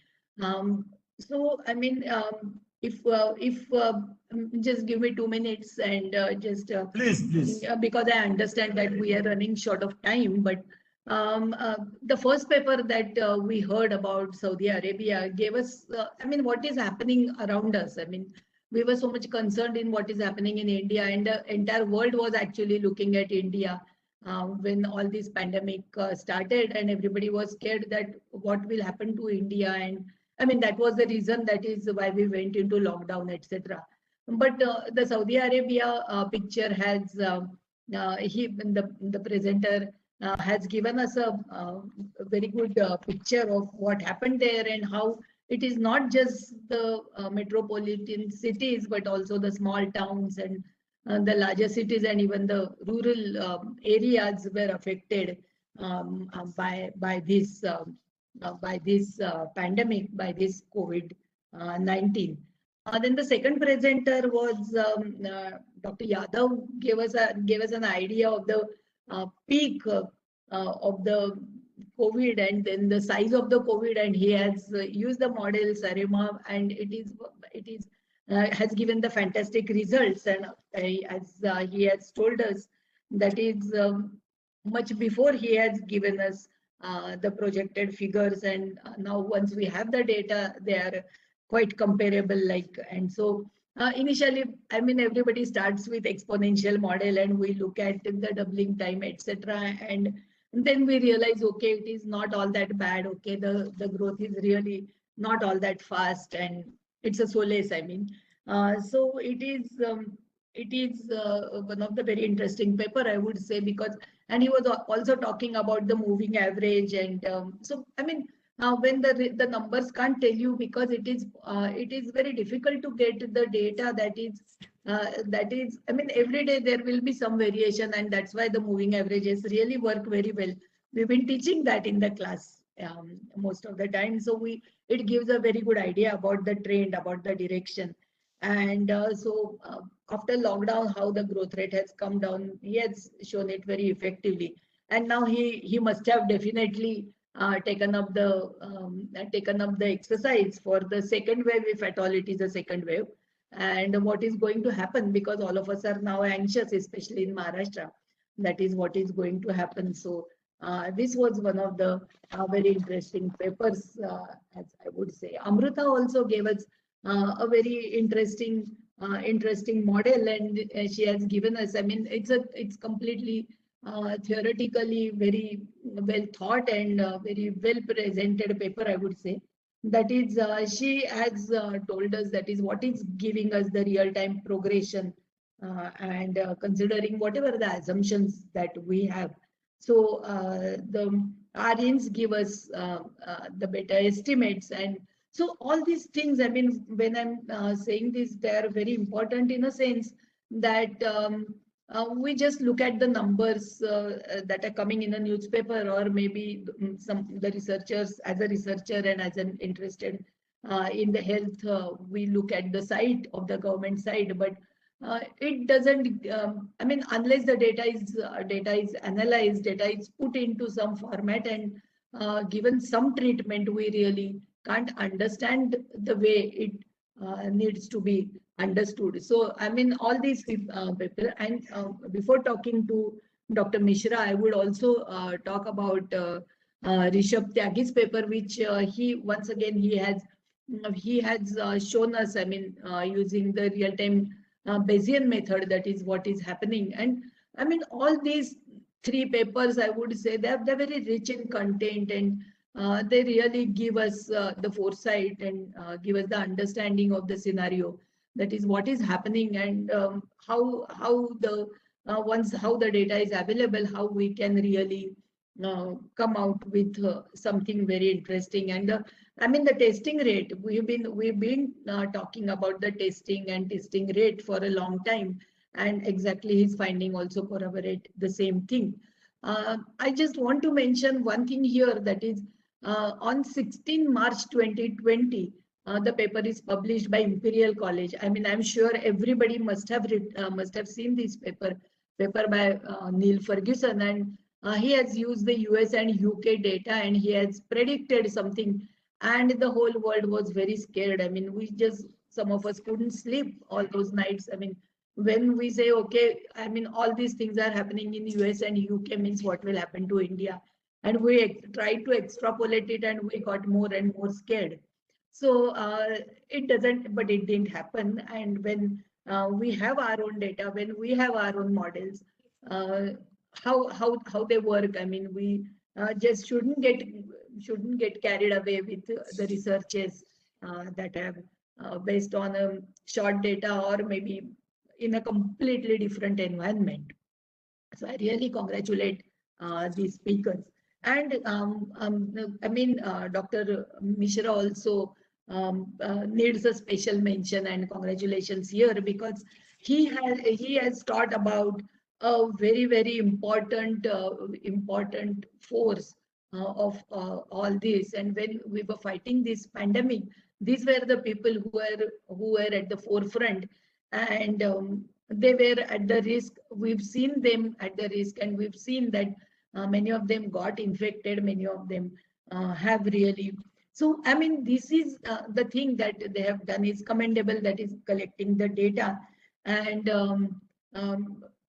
So, I mean, if just give me 2 minutes and Please. because I understand that we are running short of time, but the first paper that we heard about Saudi Arabia gave us, I mean, what is happening around us. I mean, we were so much concerned in what is happening in India, and the entire world was actually looking at India when all this pandemic started, and everybody was scared that what will happen to India. And I mean, that was the reason, that is why we went into lockdown, etc. But the Saudi Arabia picture has, the presenter has given us a very good picture of what happened there, and how it is not just the metropolitan cities, but also the small towns and the larger cities, and even the rural areas were affected by this pandemic, by this COVID-19. Then the second presenter was Dr. Yadav. Gave us an idea of the peak of the COVID, and then the size of the COVID, and he has used the model SARIMA, and it has given the fantastic results. And as he has told us, that is much before he has given us the projected figures, and now once we have the data, they are quite comparable. And so initially, I mean, everybody starts with exponential model, and we look at the doubling time, etc. And then we realize, okay, it is not all that bad. Okay, the growth is really not all that fast, and it's a solace. I mean, so it is one of the very interesting paper, I would say, because, and he was also talking about the moving average. And so, I mean, when the numbers can't tell you, because it is very difficult to get the data that is, I mean, every day there will be some variation, and that's why the moving averages really work very well. We've been teaching that in the class most of the time. So it gives a very good idea about the trend, about the direction. And so after lockdown, how the growth rate has come down, he has shown it very effectively. And now he must have definitely taken up the exercise for the second wave, if at all it is a second wave, and what is going to happen, because all of us are now anxious, especially in Maharashtra. That is what is going to happen. So this was one of the very interesting papers, as I would say. Amruta also gave us a very interesting model, and she has given us, I mean, it's completely theoretically very well thought and very well presented paper, I would say. That is, she has told us that is what is giving us the real-time progression, and considering whatever the assumptions that we have. So the RNs give us the better estimates. And so all these things, I mean, when I'm saying this, they are very important in a sense that we just look at the numbers that are coming in a newspaper, or maybe the researchers, as a researcher and as an interested in the health, we look at the side of the government side, but it doesn't, I mean, unless the data is analyzed, data is put into some format and given some treatment, we really can't understand the way it needs to be understood. So, I mean, all these people, and before talking to Dr. Mishra, I would also talk about Rishabh Tyagi's paper, which he once again he has shown us. I mean, using the real-time Bayesian method, that is what is happening. And I mean, all these three papers, I would say, they're very rich in content, and they really give us the foresight and give us the understanding of the scenario. That is what is happening, and how the once how the data is available, how we can really come out with something very interesting. And I mean, the testing rate, we've been talking about the testing and testing rate for a long time, and exactly his finding also corroborate the same thing. I just want to mention one thing here, that is on 16 March 2020, the paper is published by Imperial College. I mean, I'm sure everybody must have seen this paper by Neil Ferguson, and he has used the US and UK data, and he has predicted something, and the whole world was very scared. I mean, some of us couldn't sleep all those nights. I mean, when we say, okay, I mean, all these things are happening in US and UK, means what will happen to India? And we tried to extrapolate it, and we got more and more scared. So it didn't happen. And when we have our own data, when we have our own models, how they work, I mean, we just shouldn't get carried away with the researches that have based on short data, or maybe in a completely different environment. So I really congratulate these speakers. And I mean, Dr. Mishra also needs a special mention and congratulations here, because he has taught about a very, very important force of all this. And when we were fighting this pandemic, these were the people who were at the forefront, and they were at the risk. We've seen them at the risk, and we've seen that many of them got infected, many of them have really. So, I mean, this is the thing that they have done is commendable, that is collecting the data, and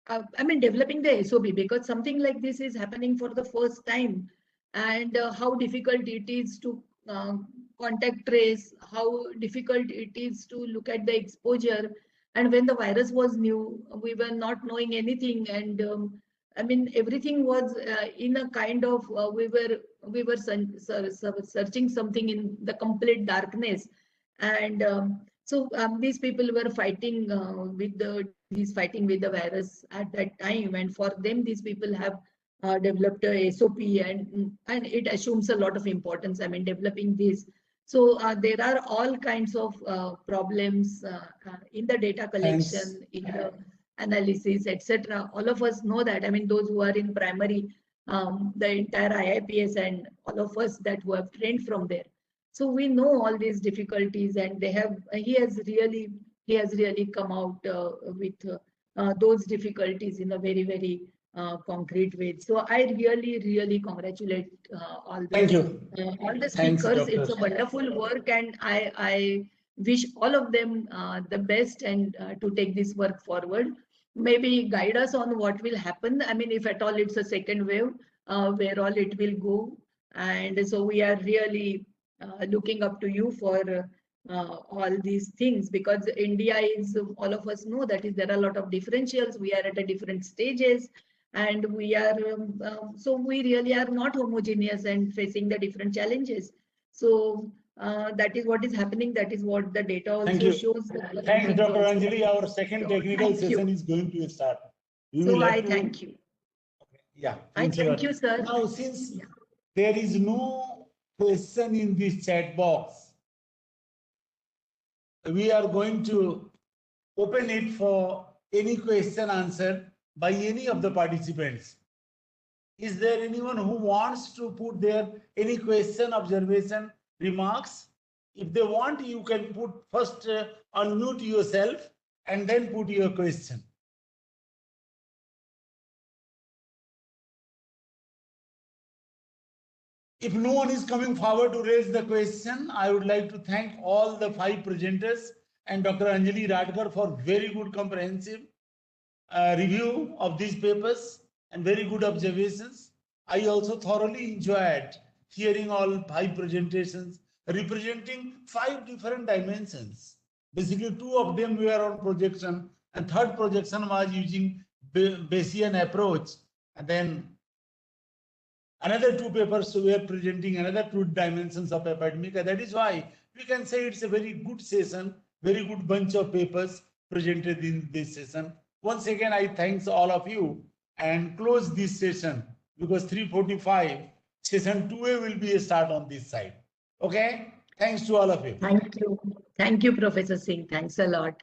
I mean, developing the SOP, because something like this is happening for the first time, and how difficult it is to contact trace, how difficult it is to look at the exposure. And when the virus was new, we were not knowing anything, and I mean, everything was in a kind of we were searching something in the complete darkness, and so these people were fighting with the virus at that time, and for them, these people have developed a SOP, and it assumes a lot of importance. I mean, developing this. So there are all kinds of problems in the data collection, in the analysis, etc. All of us know that. I mean, those who are in primary, the entire IIPS, and all of us that who have trained from there. So we know all these difficulties, and he has really come out with those difficulties in a very, very concrete way. So I really congratulate all the speakers. It's a wonderful work, and I wish all of them the best, and to take this work forward. Maybe guide us on what will happen. I mean, if at all it's a second wave, where all it will go. And so we are really looking up to you for all these things, because India is, all of us know that there are a lot of differentials. We are at a different stages, and we are so we really are not homogeneous and facing the different challenges. So that is what is happening. That is what the data also shows. Thank you, Dr. Anjali. Our second technical session is going to start. So I thank you. Yeah. I thank you, sir. Now, since there is no question in this chat box, we are going to open it for any question answered by any of the participants. Is there anyone who wants to put their any question, observation, remarks? If they want, you can put first unmute yourself and then put your question. If no one is coming forward to raise the question, I would like to thank all the 5 presenters and Dr. Anjali Radkar for very good comprehensive review of these papers. and very good observations. I also thoroughly enjoyed hearing all 5 presentations representing 5 different dimensions. Basically, 2 of them were on projection, and third projection was using Bayesian approach. And then another 2 papers were presenting another 2 dimensions of epidemic. And that is why we can say it's a very good session, very good bunch of papers presented in this session. Once again, I thanks all of you and close this session because 3:45 session 2A will be a start on this side. Okay, thanks to all of you. Thank you. Thank you, Professor Singh. Thanks a lot.